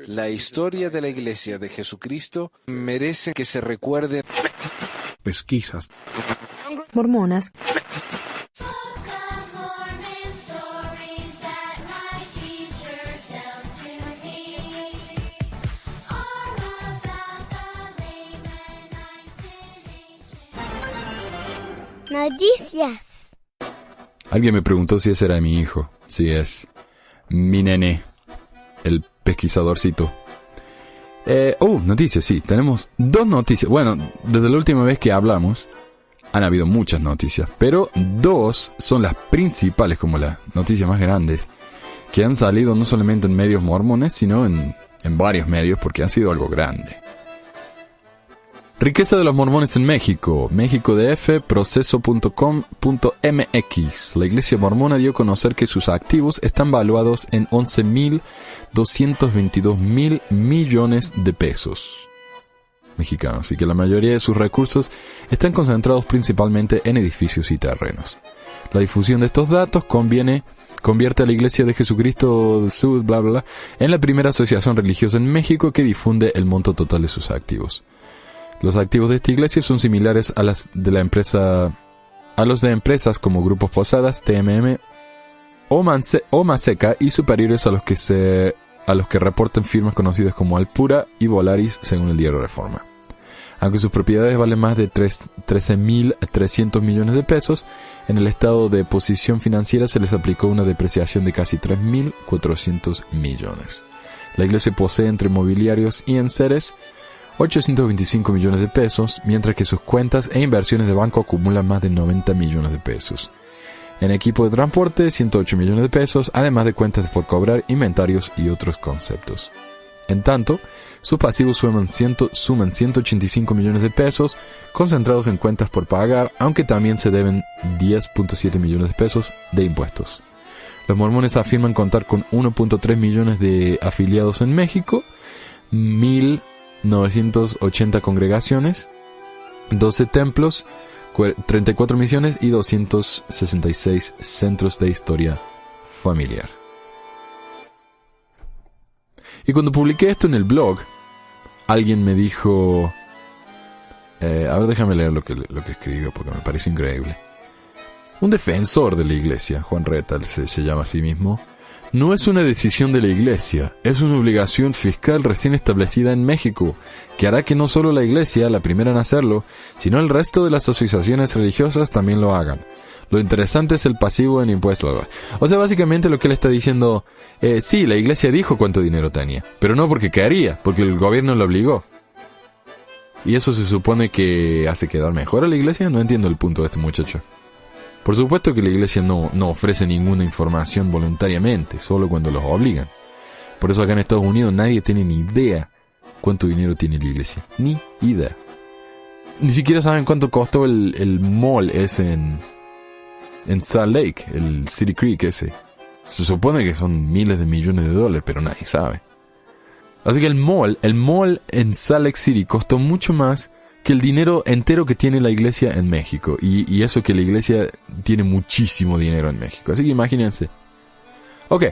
La historia de la Iglesia de Jesucristo merece que se recuerde. Pesquisas mormonas, noticias. Alguien me preguntó si ese era mi hijo. Sí, es mi nene, el pesquisadorcito. Noticias, sí. Tenemos 2 noticias. Bueno, desde la última vez que hablamos, han habido muchas noticias, pero 2 son las principales, como las noticias más grandes, que han salido no solamente en medios mormones, sino en varios medios, porque ha sido algo grande. Riqueza de los mormones en México. México DF, proceso.com.mx. La iglesia mormona dio a conocer que sus activos están valuados en 11.222.000 millones de pesos mexicanos y que la mayoría de sus recursos están concentrados principalmente en edificios y terrenos. La difusión de estos datos convierte a la Iglesia de Jesucristo del Sur, en la primera asociación religiosa en México que difunde el monto total de sus activos. Los activos de esta iglesia son similares a los de empresas como Grupos Posadas, TMM o Maseca, y superiores a los que reportan firmas conocidas como Alpura y Volaris, según el diario Reforma. Aunque sus propiedades valen más de 13.300 millones de pesos, en el estado de posición financiera se les aplicó una depreciación de casi 3.400 millones. La iglesia posee entre mobiliarios y enseres 825 millones de pesos, mientras que sus cuentas e inversiones de banco acumulan más de 90 millones de pesos. En equipo de transporte, 108 millones de pesos, además de cuentas por cobrar, inventarios y otros conceptos. En tanto, sus pasivos suman 185 millones de pesos, concentrados en cuentas por pagar, aunque también se deben 10.7 millones de pesos de impuestos. Los mormones afirman contar con 1.3 millones de afiliados en México, 1.980 congregaciones, 12 templos, 34 misiones y 266 centros de historia familiar. Y cuando publiqué esto en el blog, alguien me dijo... a ver, déjame leer lo que escribió porque me parece increíble. Un defensor de la iglesia, Juan Retal se llama a sí mismo, no es una decisión de la iglesia, es una obligación fiscal recién establecida en México, que hará que no solo la iglesia, la primera en hacerlo, sino el resto de las asociaciones religiosas también lo hagan. Lo interesante es el pasivo en impuestos. O sea, básicamente lo que él está diciendo, sí, la iglesia dijo cuánto dinero tenía, pero no porque quería, porque el gobierno lo obligó. ¿Y eso se supone que hace quedar mejor a la iglesia? No entiendo el punto de este muchacho. Por supuesto que la iglesia no ofrece ninguna información voluntariamente, solo cuando los obligan. Por eso acá en Estados Unidos nadie tiene ni idea cuánto dinero tiene la iglesia. Ni idea. Ni siquiera saben cuánto costó el mall ese en Salt Lake, el City Creek ese. Se supone que son miles de millones de dólares, pero nadie sabe. Así que el mall en Salt Lake City costó mucho más que el dinero entero que tiene la iglesia en México. Y eso que la iglesia tiene muchísimo dinero en México. Así que imagínense. Ok.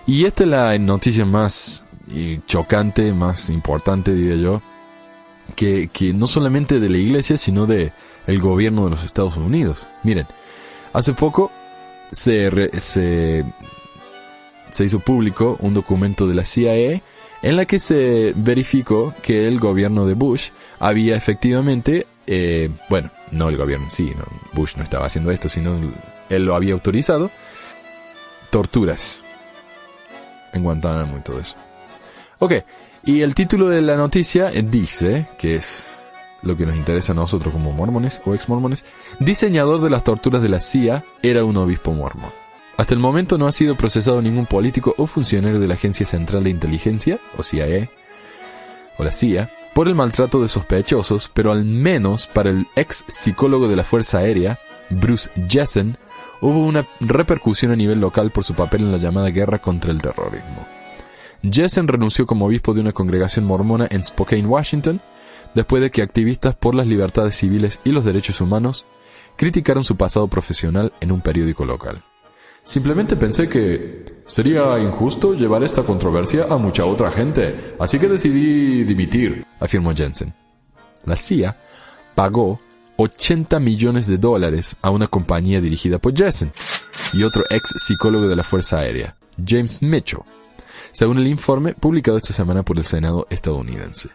Y esta es la noticia más chocante, más importante, diría yo. Que no solamente de la iglesia, sino de el gobierno de los Estados Unidos. Miren, hace poco se hizo público un documento de la CIA en la que se verificó que el gobierno de Bush había efectivamente, no el gobierno en sí, no, Bush no estaba haciendo esto, sino él lo había autorizado, torturas en Guantánamo y todo eso. Ok, y el título de la noticia dice, que es lo que nos interesa a nosotros como mormones o ex-mormones, diseñador de las torturas de la CIA era un obispo mormón. Hasta el momento no ha sido procesado ningún político o funcionario de la Agencia Central de Inteligencia, o CIA, o la CIA, por el maltrato de sospechosos, pero al menos para el ex psicólogo de la Fuerza Aérea, Bruce Jessen, hubo una repercusión a nivel local por su papel en la llamada guerra contra el terrorismo. Jessen renunció como obispo de una congregación mormona en Spokane, Washington, después de que activistas por las libertades civiles y los derechos humanos criticaron su pasado profesional en un periódico local. Simplemente pensé que sería injusto llevar esta controversia a mucha otra gente, así que decidí dimitir, afirmó Jensen. La CIA pagó $80 millones a una compañía dirigida por Jensen y otro ex psicólogo de la Fuerza Aérea, James Mitchell, según el informe publicado esta semana por el Senado estadounidense.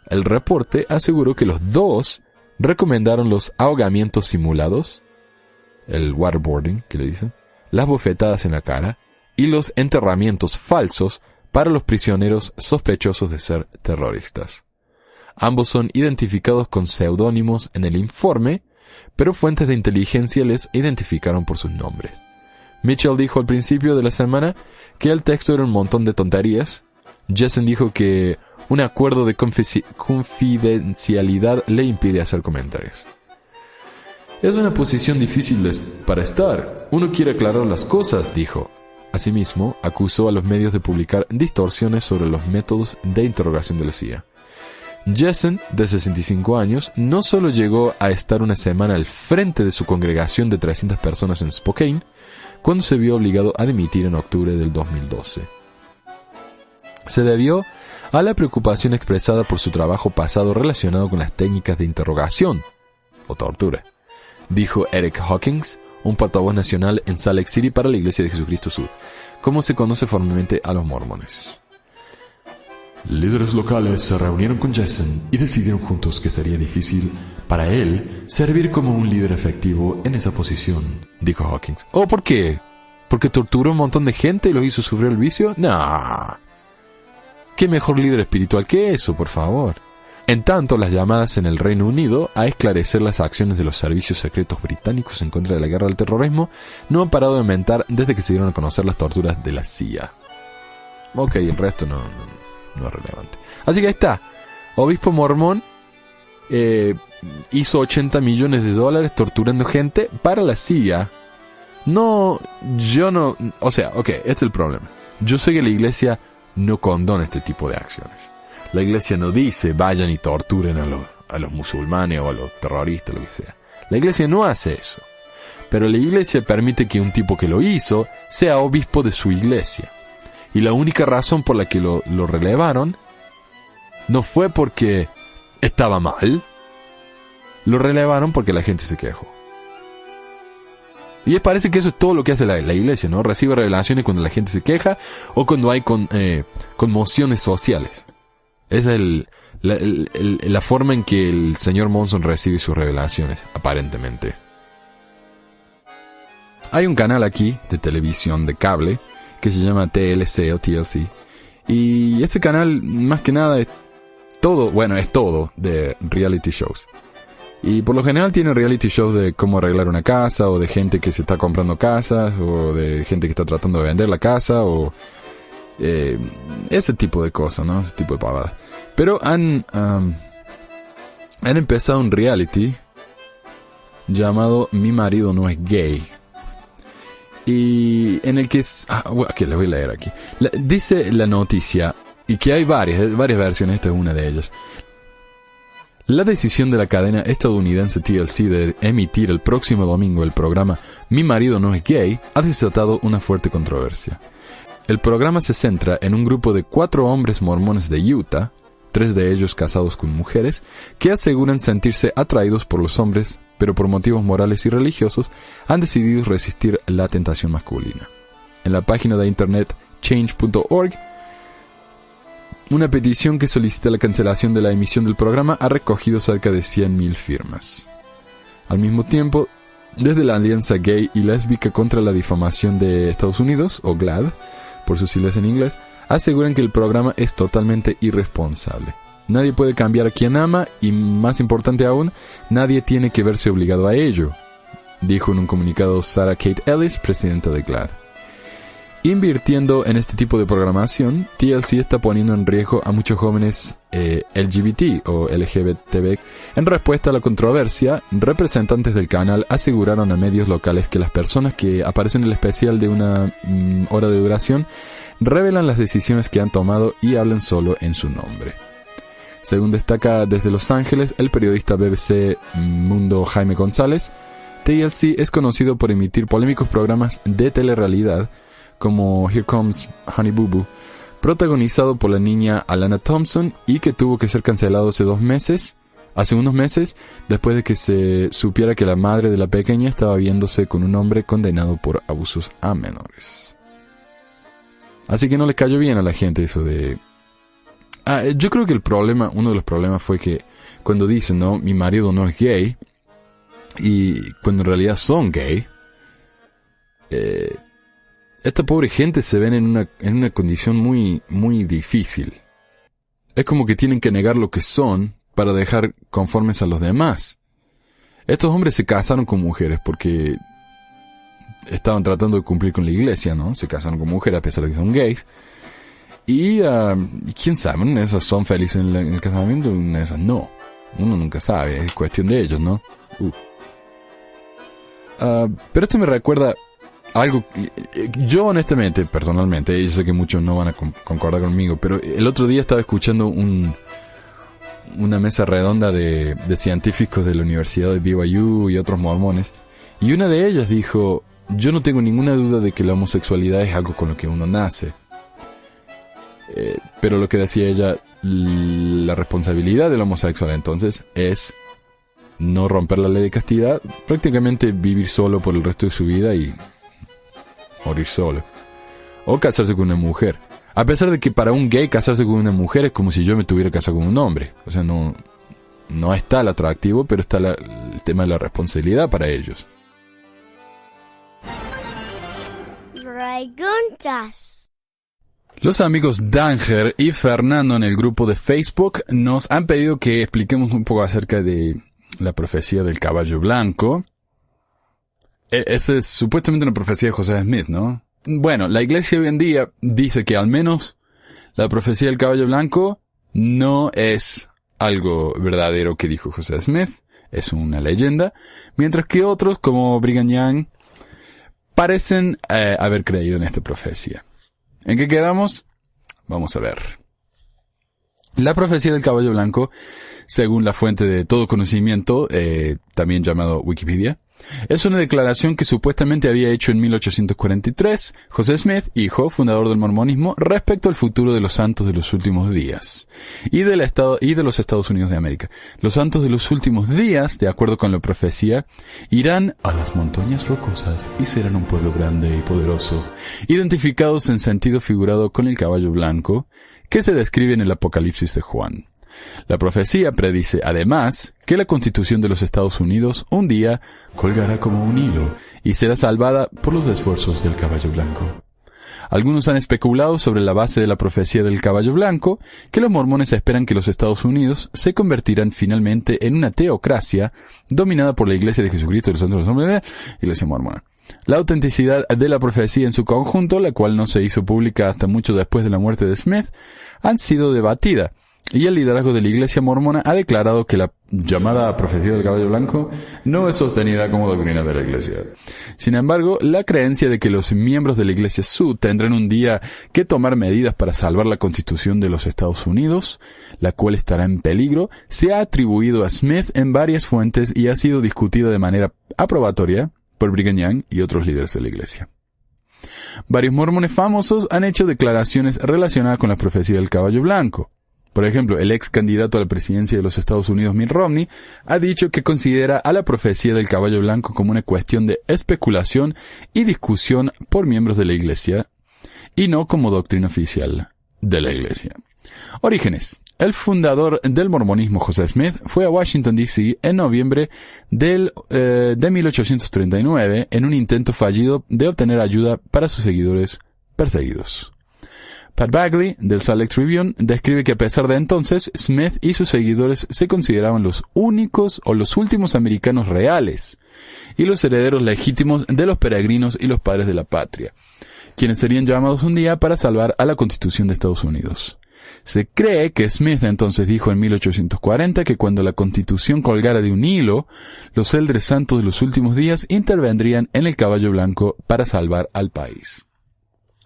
El reporte aseguró que los dos recomendaron los ahogamientos simulados, el waterboarding, que le dicen, las bofetadas en la cara y los enterramientos falsos para los prisioneros sospechosos de ser terroristas. Ambos son identificados con seudónimos en el informe, pero fuentes de inteligencia les identificaron por sus nombres. Mitchell dijo al principio de la semana que el texto era un montón de tonterías. Jensen dijo que un acuerdo de confidencialidad le impide hacer comentarios. Es una posición difícil para estar. Uno quiere aclarar las cosas, dijo. Asimismo, acusó a los medios de publicar distorsiones sobre los métodos de interrogación de la CIA. Jensen, de 65 años, no solo llegó a estar una semana al frente de su congregación de 300 personas en Spokane, cuando se vio obligado a dimitir en octubre del 2012. Se debió a la preocupación expresada por su trabajo pasado relacionado con las técnicas de interrogación o tortura, dijo Eric Hawkins, un portavoz nacional en Salt Lake City para la Iglesia de Jesucristo Sur, como se conoce formalmente a los mormones. Líderes locales se reunieron con Jensen y decidieron juntos que sería difícil para él servir como un líder efectivo en esa posición, dijo Hawkins. ¿Oh, por qué? ¿Porque torturó un montón de gente y los hizo sufrir el vicio? ¡Nah! ¿Qué mejor líder espiritual que eso, por favor? En tanto, las llamadas en el Reino Unido a esclarecer las acciones de los servicios secretos británicos en contra de la guerra al terrorismo no han parado de aumentar desde que se dieron a conocer las torturas de la CIA. Ok, el resto no es relevante. Así que ahí está. Obispo mormón hizo $80 millones torturando gente para la CIA. Este es el problema. Yo sé que la iglesia no condona este tipo de acciones. La iglesia no dice vayan y torturen a los musulmanes o a los terroristas, lo que sea. La iglesia no hace eso. Pero la iglesia permite que un tipo que lo hizo sea obispo de su iglesia. Y la única razón por la que lo relevaron no fue porque estaba mal. Lo relevaron porque la gente se quejó. Y parece que eso es todo lo que hace la iglesia, ¿no? Recibe revelaciones cuando la gente se queja o cuando hay conmociones sociales. Esa es la forma en que el señor Monson recibe sus revelaciones, aparentemente. Hay un canal aquí de televisión de cable que se llama TLC o TLC. Y ese canal, más que nada, es todo de reality shows. Y por lo general tiene reality shows de cómo arreglar una casa, o de gente que se está comprando casas, o de gente que está tratando de vender la casa, o ese tipo de cosas, ¿no? Ese tipo de pavadas. Pero han empezado un reality llamado Mi marido no es gay. Y en el que les voy a leer aquí. Dice la noticia, y que hay varias versiones, esta es una de ellas. La decisión de la cadena estadounidense TLC de emitir el próximo domingo el programa Mi marido no es gay ha desatado una fuerte controversia. El programa se centra en un grupo de 4 hombres mormones de Utah, 3 de ellos casados con mujeres, que aseguran sentirse atraídos por los hombres, pero por motivos morales y religiosos han decidido resistir la tentación masculina. En la página de internet change.org, una petición que solicita la cancelación de la emisión del programa ha recogido cerca de 100,000 firmas. Al mismo tiempo, desde la Alianza Gay y Lésbica contra la Difamación de Estados Unidos, o GLAAD, por sus siglas en inglés, aseguran que el programa es totalmente irresponsable. Nadie puede cambiar a quien ama y, más importante aún, nadie tiene que verse obligado a ello, dijo en un comunicado Sarah Kate Ellis, presidenta de GLAAD. Invirtiendo en este tipo de programación, TLC está poniendo en riesgo a muchos jóvenes LGBT o LGBTB. En respuesta a la controversia, representantes del canal aseguraron a medios locales que las personas que aparecen en el especial de una hora de duración revelan las decisiones que han tomado y hablan solo en su nombre. Según destaca desde Los Ángeles el periodista BBC Mundo Jaime González, TLC es conocido por emitir polémicos programas de telerrealidad como Here Comes Honey Boo Boo, protagonizado por la niña Alana Thompson y que tuvo que ser cancelado hace unos meses, después de que se supiera que la madre de la pequeña estaba viéndose con un hombre condenado por abusos a menores. Así que no le cayó bien a la gente eso de... yo creo que uno de los problemas fue que cuando dicen, ¿no? Mi marido no es gay, y cuando en realidad son gay, esta pobre gente se ven en una condición muy, muy difícil. Es como que tienen que negar lo que son para dejar conformes a los demás. Estos hombres se casaron con mujeres porque estaban tratando de cumplir con la iglesia, ¿no? Se casaron con mujeres a pesar de que son gays. Y quién sabe, una de esas son felices en el casamiento, una de esas no. Uno nunca sabe, es cuestión de ellos, ¿no? Pero esto me recuerda algo. Yo honestamente, personalmente, yo sé que muchos no van a concordar conmigo, pero el otro día estaba escuchando una mesa redonda de científicos de la Universidad de BYU y otros mormones, y una de ellas dijo: yo no tengo ninguna duda de que la homosexualidad es algo con lo que uno nace, pero lo que decía ella, la responsabilidad del homosexual entonces es no romper la ley de castidad, prácticamente vivir solo por el resto de su vida y morir solo, o casarse con una mujer. A pesar de que para un gay casarse con una mujer es como si yo me tuviera casado con un hombre. O sea, no está el atractivo, pero está el tema de la responsabilidad para ellos. Preguntas. Los amigos Danger y Fernando en el grupo de Facebook nos han pedido que expliquemos un poco acerca de la profecía del caballo blanco. Esa es supuestamente una profecía de José Smith, ¿no? Bueno, la iglesia hoy en día dice que al menos la profecía del caballo blanco no es algo verdadero que dijo José Smith, es una leyenda, mientras que otros, como Brigham Young, parecen haber creído en esta profecía. ¿En qué quedamos? Vamos a ver. La profecía del caballo blanco, según la fuente de todo conocimiento, también llamado Wikipedia, es una declaración que supuestamente había hecho en 1843 José Smith, hijo, fundador del mormonismo, respecto al futuro de los santos de los últimos días y de los Estados Unidos de América. Los santos de los últimos días, de acuerdo con la profecía, irán a las montañas rocosas y serán un pueblo grande y poderoso, identificados en sentido figurado con el caballo blanco que se describe en el Apocalipsis de Juan. La profecía predice, además, que la Constitución de los Estados Unidos un día colgará como un hilo y será salvada por los esfuerzos del caballo blanco. Algunos han especulado sobre la base de la profecía del caballo blanco que los mormones esperan que los Estados Unidos se convertirán finalmente en una teocracia dominada por la Iglesia de Jesucristo de los Santos de los Hombres de la Iglesia Mormona. La autenticidad de la profecía en su conjunto, la cual no se hizo pública hasta mucho después de la muerte de Smith, han sido debatida. Y el liderazgo de la Iglesia Mormona ha declarado que la llamada profecía del caballo blanco no es sostenida como doctrina de la Iglesia. Sin embargo, la creencia de que los miembros de la Iglesia Sioux tendrán un día que tomar medidas para salvar la Constitución de los Estados Unidos, la cual estará en peligro, se ha atribuido a Smith en varias fuentes y ha sido discutida de manera aprobatoria por Brigham Young y otros líderes de la Iglesia. Varios mormones famosos han hecho declaraciones relacionadas con la profecía del caballo blanco. Por ejemplo, el ex candidato a la presidencia de los Estados Unidos, Mitt Romney, ha dicho que considera a la profecía del caballo blanco como una cuestión de especulación y discusión por miembros de la Iglesia, y no como doctrina oficial de la Iglesia. Orígenes. El fundador del mormonismo, José Smith, fue a Washington, D.C. en noviembre de 1839 en un intento fallido de obtener ayuda para sus seguidores perseguidos. Pat Bagley, del Salt Lake Tribune, describe que a pesar de entonces, Smith y sus seguidores se consideraban los únicos o los últimos americanos reales y los herederos legítimos de los peregrinos y los padres de la patria, quienes serían llamados un día para salvar a la Constitución de Estados Unidos. Se cree que Smith entonces dijo en 1840 que cuando la Constitución colgara de un hilo, los eldres santos de los últimos días intervendrían en el caballo blanco para salvar al país.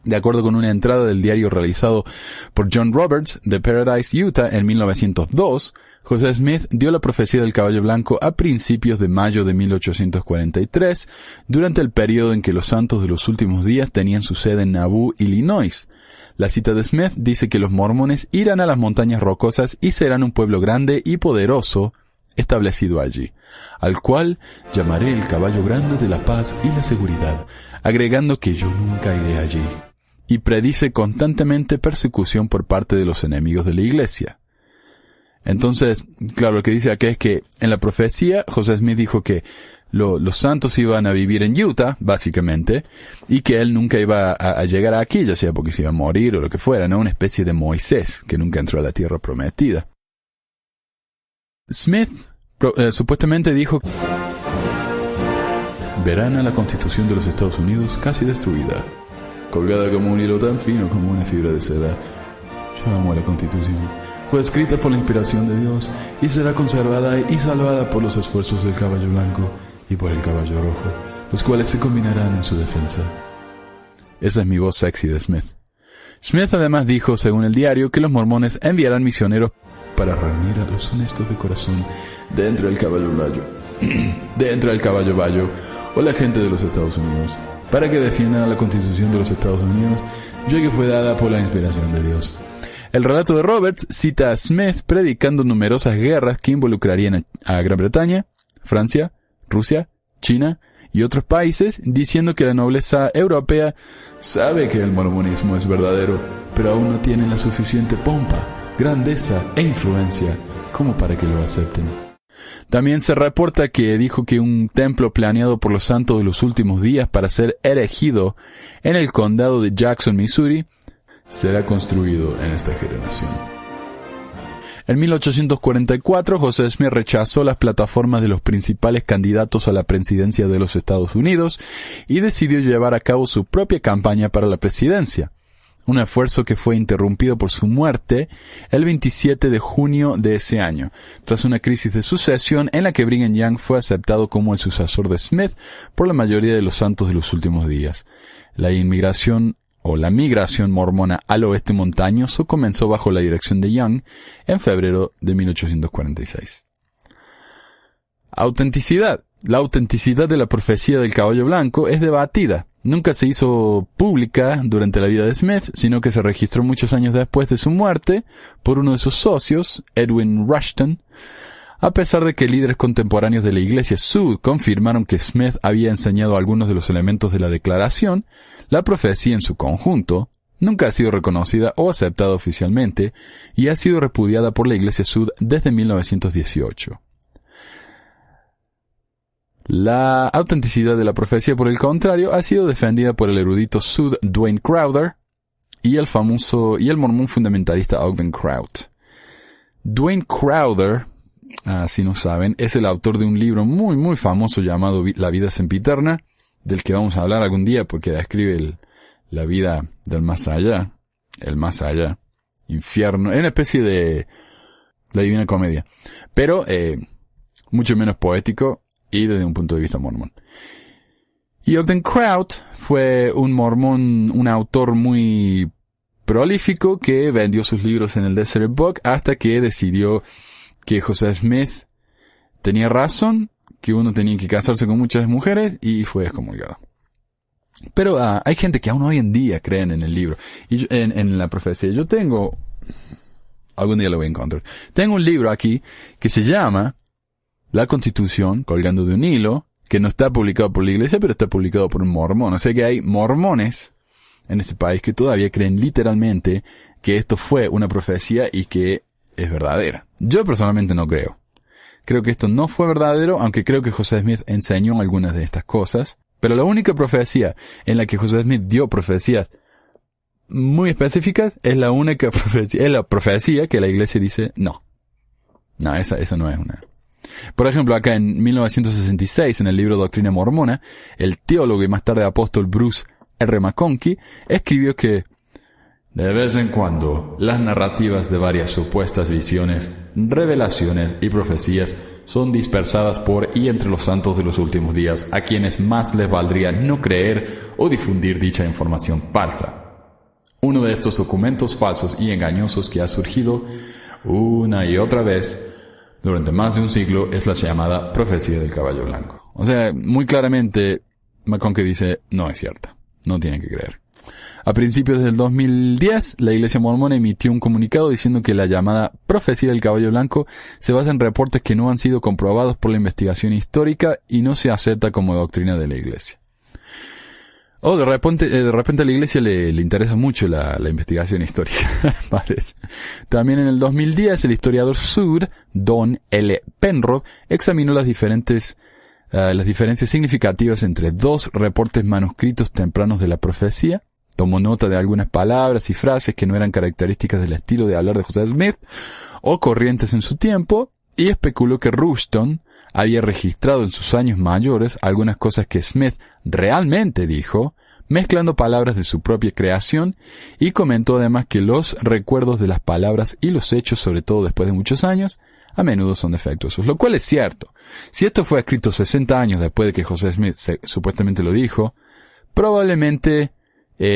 De acuerdo con una entrada del diario realizado por John Roberts de Paradise, Utah, en 1902, José Smith dio la profecía del caballo blanco a principios de mayo de 1843, durante el periodo en que los santos de los últimos días tenían su sede en Nauvoo, Illinois. La cita de Smith dice que los mormones irán a las montañas rocosas y serán un pueblo grande y poderoso establecido allí, al cual llamaré el caballo grande de la paz y la seguridad, agregando que yo nunca iré allí. Y predice constantemente persecución por parte de los enemigos de la iglesia. Entonces, claro, lo que dice acá es que en la profecía José Smith dijo que los santos iban a vivir en Utah, básicamente, y que él nunca iba a llegar aquí, ya sea porque se iba a morir o lo que fuera, ¿no? Una especie de Moisés que nunca entró a la tierra prometida. Smith supuestamente dijo: verán a la Constitución de los Estados Unidos casi destruida, colgada como un hilo tan fino como una fibra de seda. Yo amo la Constitución. Fue escrita por la inspiración de Dios y será conservada y salvada por los esfuerzos del caballo blanco y por el caballo rojo, los cuales se combinarán en su defensa. Esa es mi voz sexy de Smith. Smith además dijo, según el diario, que los mormones enviarán misioneros para reunir a los honestos de corazón dentro del caballo bayo o la gente de los Estados Unidos, para que defiendan a la Constitución de los Estados Unidos, ya que fue dada por la inspiración de Dios. El relato de Roberts cita a Smith predicando numerosas guerras que involucrarían a Gran Bretaña, Francia, Rusia, China y otros países, diciendo que la nobleza europea sabe que el mormonismo es verdadero, pero aún no tiene la suficiente pompa, grandeza e influencia como para que lo acepten. También se reporta que dijo que un templo planeado por los santos de los últimos días para ser erigido en el condado de Jackson, Missouri, será construido en esta generación. En 1844, José Smith rechazó las plataformas de los principales candidatos a la presidencia de los Estados Unidos y decidió llevar a cabo su propia campaña para la presidencia, un esfuerzo que fue interrumpido por su muerte el 27 de junio de ese año, tras una crisis de sucesión en la que Brigham Young fue aceptado como el sucesor de Smith por la mayoría de los santos de los últimos días. La migración mormona al oeste montañoso comenzó bajo la dirección de Young en febrero de 1846. Autenticidad. La autenticidad de la profecía del caballo blanco es debatida. Nunca se hizo pública durante la vida de Smith, sino que se registró muchos años después de su muerte por uno de sus socios, Edwin Rushton. A pesar de que líderes contemporáneos de la Iglesia Sud confirmaron que Smith había enseñado algunos de los elementos de la declaración, la profecía en su conjunto nunca ha sido reconocida o aceptada oficialmente y ha sido repudiada por la Iglesia Sud desde 1918. La autenticidad de la profecía, por el contrario, ha sido defendida por el erudito Sud Dwayne Crowder y el mormón fundamentalista Ogden Kraut. Dwayne Crowder, si no saben, es el autor de un libro muy muy famoso llamado La vida sempiterna, del que vamos a hablar algún día porque describe la vida del más allá, el más allá, infierno, es una especie de la Divina Comedia, pero mucho menos poético y desde un punto de vista mormón. Y Ogden Kraut fue un mormón, un autor muy prolífico que vendió sus libros en el Deseret Book hasta que decidió que José Smith tenía razón, que uno tenía que casarse con muchas mujeres y fue excomulgado. Pero hay gente que aún hoy en día creen en el libro, y en la profecía. Yo tengo, algún día lo voy a encontrar, tengo un libro aquí que se llama La Constitución, colgando de un hilo, que no está publicado por la iglesia, pero está publicado por un mormón. O sea que hay mormones en este país que todavía creen literalmente que esto fue una profecía y que es verdadera. Yo personalmente no creo. Creo que esto no fue verdadero, aunque creo que José Smith enseñó algunas de estas cosas. Pero la única profecía en la que José Smith dio profecías muy específicas es la única profecía, es la profecía que la iglesia dice no. No, esa no es una. Por ejemplo, acá en 1966, en el libro Doctrina Mormona, el teólogo y más tarde apóstol Bruce R. McConkie escribió que de vez en cuando, las narrativas de varias supuestas visiones, revelaciones y profecías son dispersadas por y entre los santos de los últimos días, a quienes más les valdría no creer o difundir dicha información falsa. Uno de estos documentos falsos y engañosos que ha surgido una y otra vez durante más de un siglo es la llamada profecía del caballo blanco. O sea, muy claramente McConkie dice, no es cierta, no tienen que creer. A principios del 2010, la Iglesia Mormona emitió un comunicado diciendo que la llamada profecía del caballo blanco se basa en reportes que no han sido comprobados por la investigación histórica y no se acepta como doctrina de la Iglesia. De repente a la Iglesia le interesa mucho la investigación histórica, parece. También en el 2010, el historiador Sud, Don L. Penrod, examinó las diferencias significativas entre dos reportes manuscritos tempranos de la profecía. Tomó nota de algunas palabras y frases que no eran características del estilo de hablar de José Smith o corrientes en su tiempo, y especuló que Rushton había registrado en sus años mayores algunas cosas que Smith realmente dijo, mezclando palabras de su propia creación, y comentó además que los recuerdos de las palabras y los hechos, sobre todo después de muchos años, a menudo son defectuosos, lo cual es cierto. Si esto fue escrito 60 años después de que José Smith supuestamente lo dijo, probablemente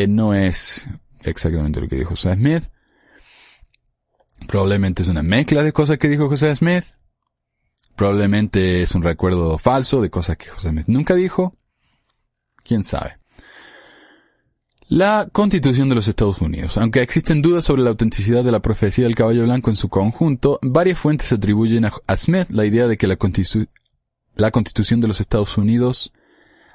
no es exactamente lo que dijo José Smith. Probablemente es una mezcla de cosas que dijo José Smith. Probablemente es un recuerdo falso de cosas que José Smith nunca dijo. ¿Quién sabe? La Constitución de los Estados Unidos. Aunque existen dudas sobre la autenticidad de la profecía del caballo blanco en su conjunto, varias fuentes atribuyen a Smith la idea de que la Constitución de los Estados Unidos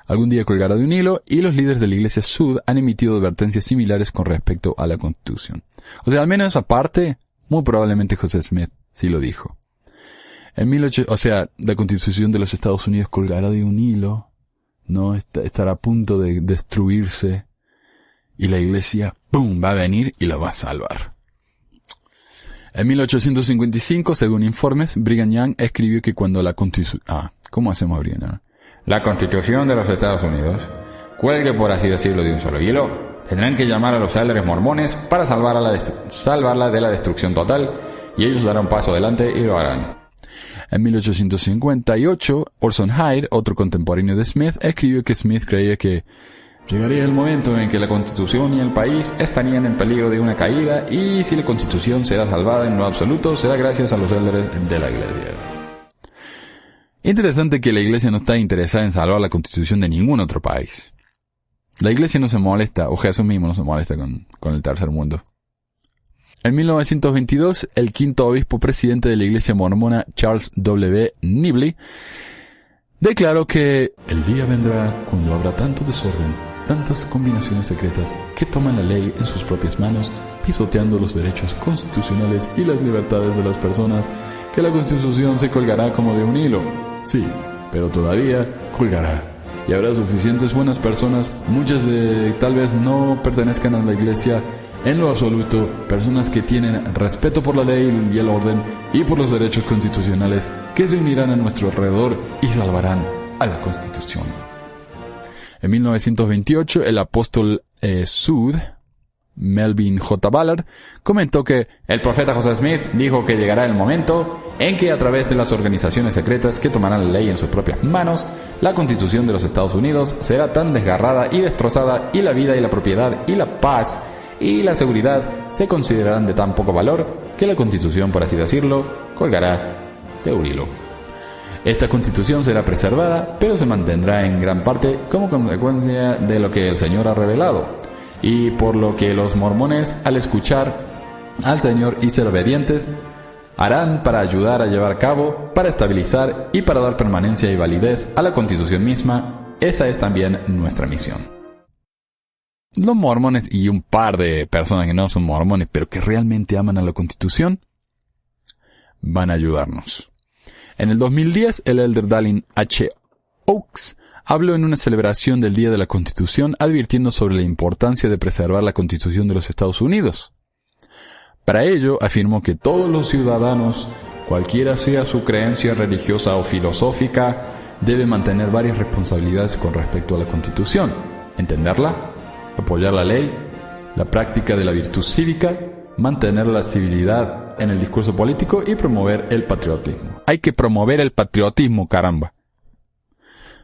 algún día colgará de un hilo, y los líderes de la Iglesia Sud han emitido advertencias similares con respecto a la Constitución. O sea, al menos esa parte, muy probablemente José Smith sí lo dijo. La Constitución de los Estados Unidos colgará de un hilo, ¿no? Estará a punto de destruirse, y la Iglesia, ¡pum!, va a venir y la va a salvar. En 1855, según informes, Brigham Young escribió que cuando la Constitución... ¿cómo hacemos, Brigham Young? La Constitución de los Estados Unidos cuelgue, por así decirlo, de un solo hilo, tendrán que llamar a los elders mormones para salvarla de la destrucción total, y ellos darán un paso adelante y lo harán. En 1858, Orson Hyde, otro contemporáneo de Smith, escribió que Smith creía que llegaría el momento en que la Constitución y el país estarían en peligro de una caída, y si la Constitución será salvada en lo absoluto, será gracias a los elders de la Iglesia. Interesante que la Iglesia no está interesada en salvar la Constitución de ningún otro país. La Iglesia no se molesta, o Jesús mismo no se molesta con el tercer mundo. En 1922, el quinto obispo presidente de la Iglesia mormona, Charles W. Nibley, declaró que el día vendrá cuando habrá tanto desorden, tantas combinaciones secretas que toman la ley en sus propias manos, pisoteando los derechos constitucionales y las libertades de las personas, que la Constitución se colgará como de un hilo. Sí, pero todavía colgará. Y habrá suficientes buenas personas, muchas de tal vez no pertenezcan a la Iglesia en lo absoluto, personas que tienen respeto por la ley y el orden y por los derechos constitucionales, que se unirán a nuestro alrededor y salvarán a la Constitución. En 1928, el apóstol Sud, Melvin J. Ballard, comentó que el profeta José Smith dijo que llegará el momento en que, a través de las organizaciones secretas que tomarán la ley en sus propias manos, la Constitución de los Estados Unidos será tan desgarrada y destrozada, y la vida y la propiedad y la paz y la seguridad se considerarán de tan poco valor, que la Constitución, por así decirlo, colgará de un hilo. Esta Constitución será preservada, pero se mantendrá en gran parte como consecuencia de lo que el Señor ha revelado, y por lo que los mormones, al escuchar al Señor y ser obedientes, harán para ayudar a llevar a cabo, para estabilizar y para dar permanencia y validez a la Constitución misma. Esa es también nuestra misión. Los mormones y un par de personas que no son mormones, pero que realmente aman a la Constitución, van a ayudarnos. En el 2010, el elder Dallin H. Oaks habló en una celebración del Día de la Constitución, advirtiendo sobre la importancia de preservar la Constitución de los Estados Unidos. Para ello, afirmó que todos los ciudadanos, cualquiera sea su creencia religiosa o filosófica, deben mantener varias responsabilidades con respecto a la Constitución: entenderla, apoyar la ley, la práctica de la virtud cívica, mantener la civilidad en el discurso político y promover el patriotismo. Hay que promover el patriotismo, caramba.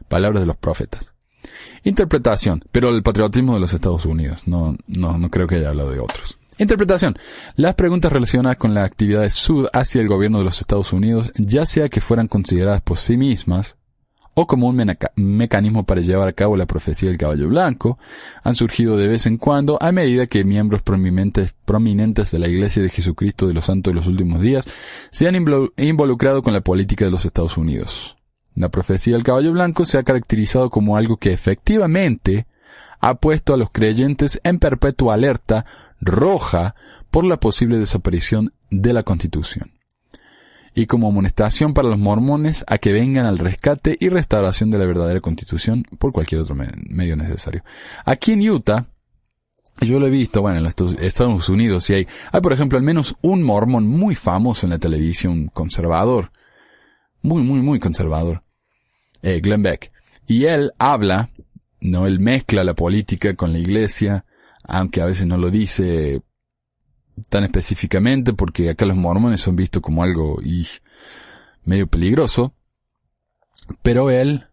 Palabras de los profetas. Interpretación, pero el patriotismo de los Estados Unidos. No creo que haya hablado de otros. Interpretación. Las preguntas relacionadas con la actividad de Sud hacia el gobierno de los Estados Unidos, ya sea que fueran consideradas por sí mismas o como un mecanismo para llevar a cabo la profecía del caballo blanco, han surgido de vez en cuando a medida que miembros prominentes de la Iglesia de Jesucristo de los Santos de los Últimos Días se han involucrado con la política de los Estados Unidos. La profecía del caballo blanco se ha caracterizado como algo que efectivamente ha puesto a los creyentes en perpetua alerta roja por la posible desaparición de la Constitución, y como amonestación para los mormones a que vengan al rescate y restauración de la verdadera Constitución por cualquier otro medio necesario. Aquí en Utah, yo lo he visto, bueno, en los Estados Unidos, y hay por ejemplo al menos un mormón muy famoso en la televisión, conservador, muy conservador, Glenn Beck, y él habla, no, él mezcla la política con la iglesia, aunque a veces no lo dice tan específicamente, porque acá los mormones son vistos como algo medio peligroso, pero él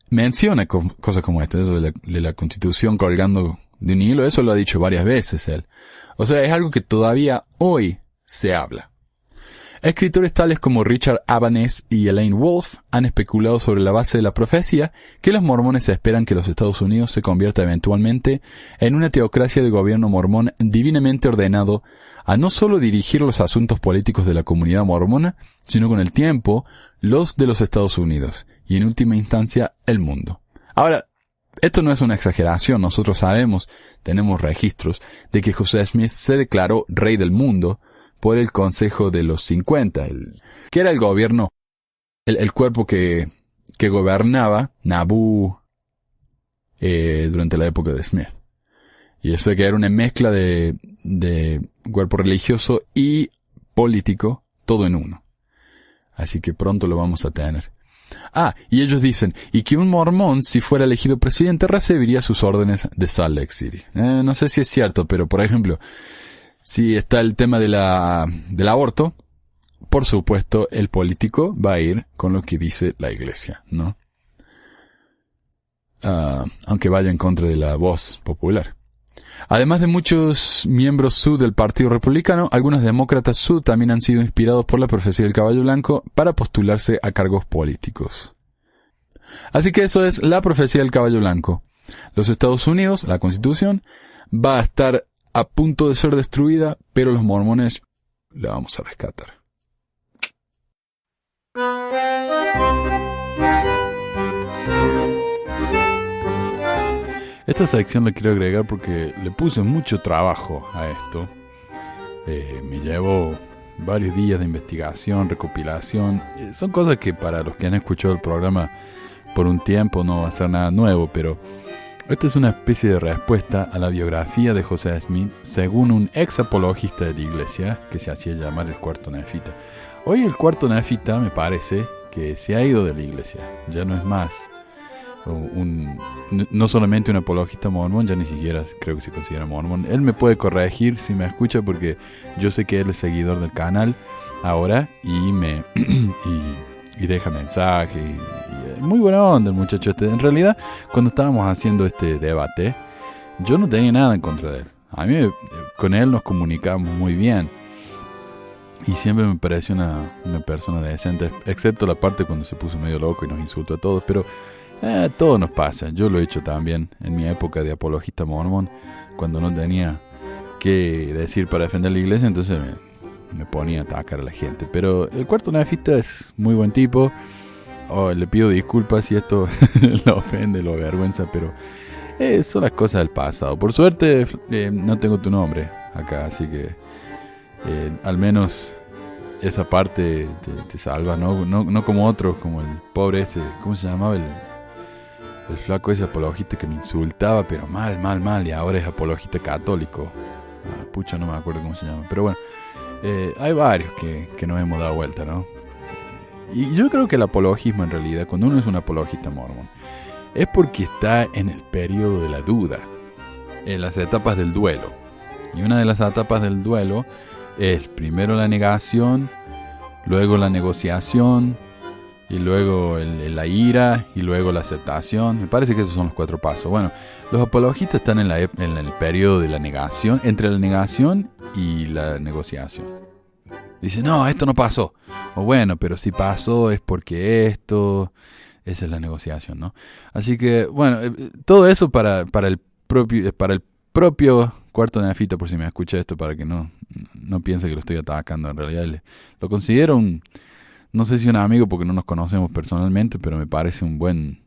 menciona cosas como esta, eso de la Constitución colgando de un hilo, eso lo ha dicho varias veces él. O sea, es algo que todavía hoy se habla. Escritores tales como Richard Abanez y Elaine Wolf han especulado sobre la base de la profecía que los mormones esperan que los Estados Unidos se convierta eventualmente en una teocracia de gobierno mormón divinamente ordenado a no solo dirigir los asuntos políticos de la comunidad mormona, sino con el tiempo los de los Estados Unidos y en última instancia el mundo. Ahora, esto no es una exageración, nosotros sabemos, tenemos registros de que José Smith se declaró rey del mundo por el Consejo de los 50, que era el gobierno, el cuerpo que gobernaba Naboo durante la época de Smith. Y eso que era una mezcla de cuerpo religioso y político, todo en uno. Así que pronto lo vamos a tener. Y ellos dicen, y que un mormón, si fuera elegido presidente, recibiría sus órdenes de Salt Lake City. No sé si es cierto, pero por ejemplo, si está el tema del aborto, por supuesto el político va a ir con lo que dice la iglesia, ¿no? Aunque vaya en contra de la voz popular. Además de muchos miembros Sud del Partido Republicano, algunos demócratas Sud también han sido inspirados por la profecía del caballo blanco para postularse a cargos políticos. Así que eso es la profecía del caballo blanco. Los Estados Unidos, la Constitución, va a estar a punto de ser destruida, pero los mormones la vamos a rescatar. Esta sección la quiero agregar porque le puse mucho trabajo a esto. Me llevó varios días de investigación, recopilación. Son cosas que para los que han escuchado el programa por un tiempo no va a ser nada nuevo, pero esta es una especie de respuesta a la biografía de José Smith según un ex apologista de la iglesia que se hacía llamar el cuarto nefita. Hoy el cuarto nefita me parece que se ha ido de la iglesia, ya no es más no solamente un apologista mormón, ya ni siquiera creo que se considera mormón. Él me puede corregir si me escucha porque yo sé que él es seguidor del canal ahora y y deja mensaje y muy buena onda el muchacho este. En realidad, cuando estábamos haciendo este debate, yo no tenía nada en contra de él. A mí, con él nos comunicamos muy bien y siempre me pareció una persona decente, excepto la parte cuando se puso medio loco y nos insultó a todos, pero todo nos pasa. Yo lo he hecho también en mi época de apologista mormón, cuando no tenía qué decir para defender la iglesia, entonces me ponía a atacar a la gente. Pero el cuarto nefita es muy buen tipo. Le pido disculpas si esto lo ofende, lo avergüenza, pero son las cosas del pasado. Por suerte no tengo tu nombre acá, así que al menos esa parte te salva, no como otros, como el pobre ese, ¿cómo se llamaba? El flaco ese apologista que me insultaba, pero mal, y ahora es apologista católico. Pucha, no me acuerdo cómo se llama, pero bueno, hay varios que nos hemos dado vuelta, ¿no? Y yo creo que el apologismo en realidad, cuando uno es un apologista mormón, es porque está en el periodo de la duda, en las etapas del duelo. Y una de las etapas del duelo es primero la negación, luego la negociación, y luego la ira, y luego la aceptación. Me parece que esos son los 4 pasos. Bueno, los apologistas están en el periodo de la negación, entre la negación y la negociación. Dicen, no, esto no pasó. O bueno, pero si pasó es porque esto... Esa es la negociación, ¿no? Así que, bueno, todo eso para el propio Cuarto Nefita, por si me escucha esto, para que no piense que lo estoy atacando. En realidad lo considero no sé si un amigo, porque no nos conocemos personalmente, pero me parece un buen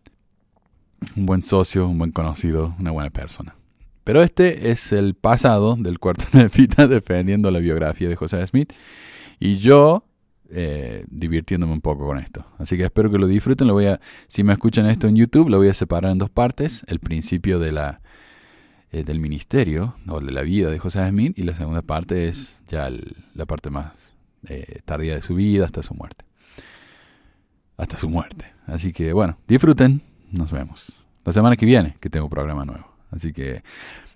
socio, un buen conocido, una buena persona. Pero este es el pasado del Cuarto Nefita defendiendo la biografía de José Smith, y yo divirtiéndome un poco con esto. Así que espero que lo disfruten. Si me escuchan esto en YouTube, lo voy a separar en 2 partes. El principio del ministerio o de la vida de José Smith, y la segunda parte es ya la parte más tardía de su vida hasta su muerte. Así que bueno, disfruten. Nos vemos la semana que viene, que tengo programa nuevo. Así que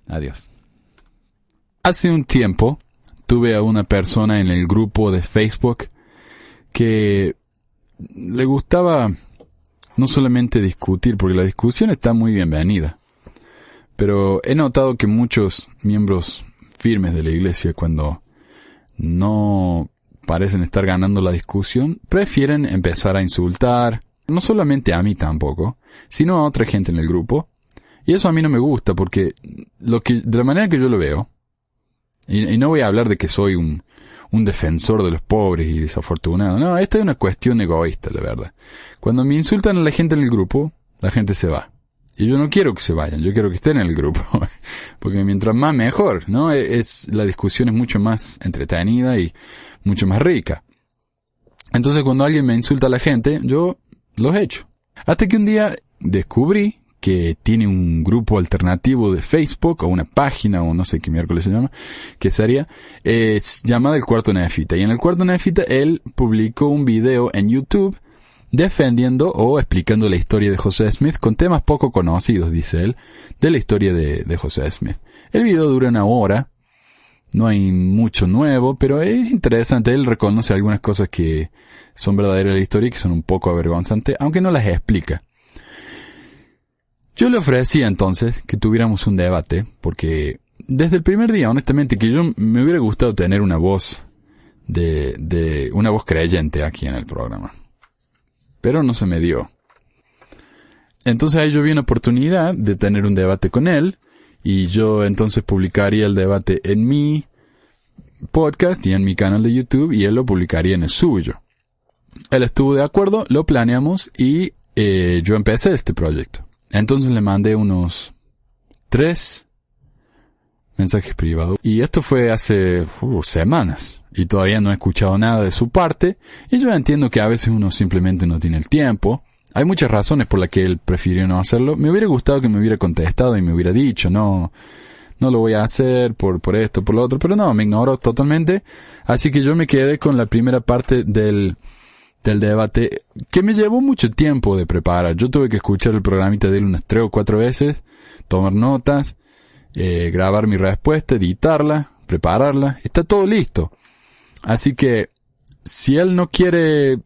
adiós. Hace un tiempo tuve a una persona en el grupo de Facebook que le gustaba no solamente discutir, porque la discusión está muy bienvenida, pero he notado que muchos miembros firmes de la iglesia, cuando no parecen estar ganando la discusión, prefieren empezar a insultar, no solamente a mí tampoco, sino a otra gente en el grupo. Y eso a mí no me gusta, porque de la manera que yo lo veo, y no voy a hablar de que soy un defensor de los pobres y desafortunados. No, esta es una cuestión egoísta, la verdad. Cuando me insultan a la gente en el grupo, la gente se va. Y yo no quiero que se vayan, yo quiero que estén en el grupo. Porque mientras más mejor, ¿no? La discusión es mucho más entretenida y mucho más rica. Entonces cuando alguien me insulta a la gente, yo los echo. Hasta que un día descubrí que tiene un grupo alternativo de Facebook, o una página, o no sé qué miércoles se llama, que sería, llamada El Cuarto Nefita. Y en El Cuarto Nefita él publicó un video en YouTube defendiendo o explicando la historia de José Smith con temas poco conocidos, dice él, de la historia de José Smith. El video dura 1 hora, no hay mucho nuevo, pero es interesante. Él reconoce algunas cosas que son verdaderas de la historia y que son un poco avergonzantes, aunque no las explica. Yo le ofrecía entonces que tuviéramos un debate, porque desde el primer día, honestamente, que yo me hubiera gustado tener una voz una voz creyente aquí en el programa. Pero no se me dio. Entonces ahí yo vi una oportunidad de tener un debate con él, y yo entonces publicaría el debate en mi podcast y en mi canal de YouTube, y él lo publicaría en el suyo. Él estuvo de acuerdo, lo planeamos, y yo empecé este proyecto. Entonces le mandé unos 3 mensajes privados. Y esto fue hace semanas. Y todavía no he escuchado nada de su parte. Y yo entiendo que a veces uno simplemente no tiene el tiempo. Hay muchas razones por las que él prefirió no hacerlo. Me hubiera gustado que me hubiera contestado y me hubiera dicho, no lo voy a hacer por esto, por lo otro. Pero no, me ignoró totalmente. Así que yo me quedé con la primera parte del debate, que me llevó mucho tiempo de preparar. Yo tuve que escuchar el programita de él unas 3 o 4 veces, tomar notas, grabar mi respuesta, editarla, prepararla. Está todo listo. Así que, si él no quiere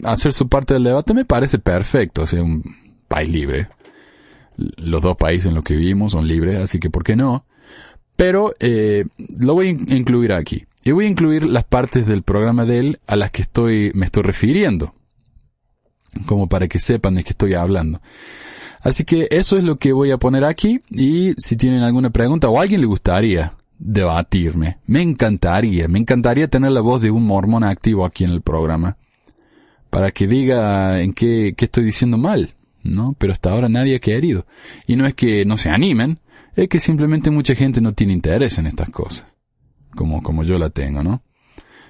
hacer su parte del debate, me parece perfecto. O sea, un país libre. Los 2 países en los que vivimos son libres, así que ¿por qué no? Pero lo voy a incluir aquí. Y voy a incluir las partes del programa de él a las que me estoy refiriendo, como para que sepan de qué estoy hablando. Así que eso es lo que voy a poner aquí, y si tienen alguna pregunta o a alguien le gustaría debatirme, me encantaría tener la voz de un mormón activo aquí en el programa, para que diga en qué estoy diciendo mal, ¿no? Pero hasta ahora nadie ha querido. Y no es que no se animen, es que simplemente mucha gente no tiene interés en estas cosas. Como yo la tengo, ¿no?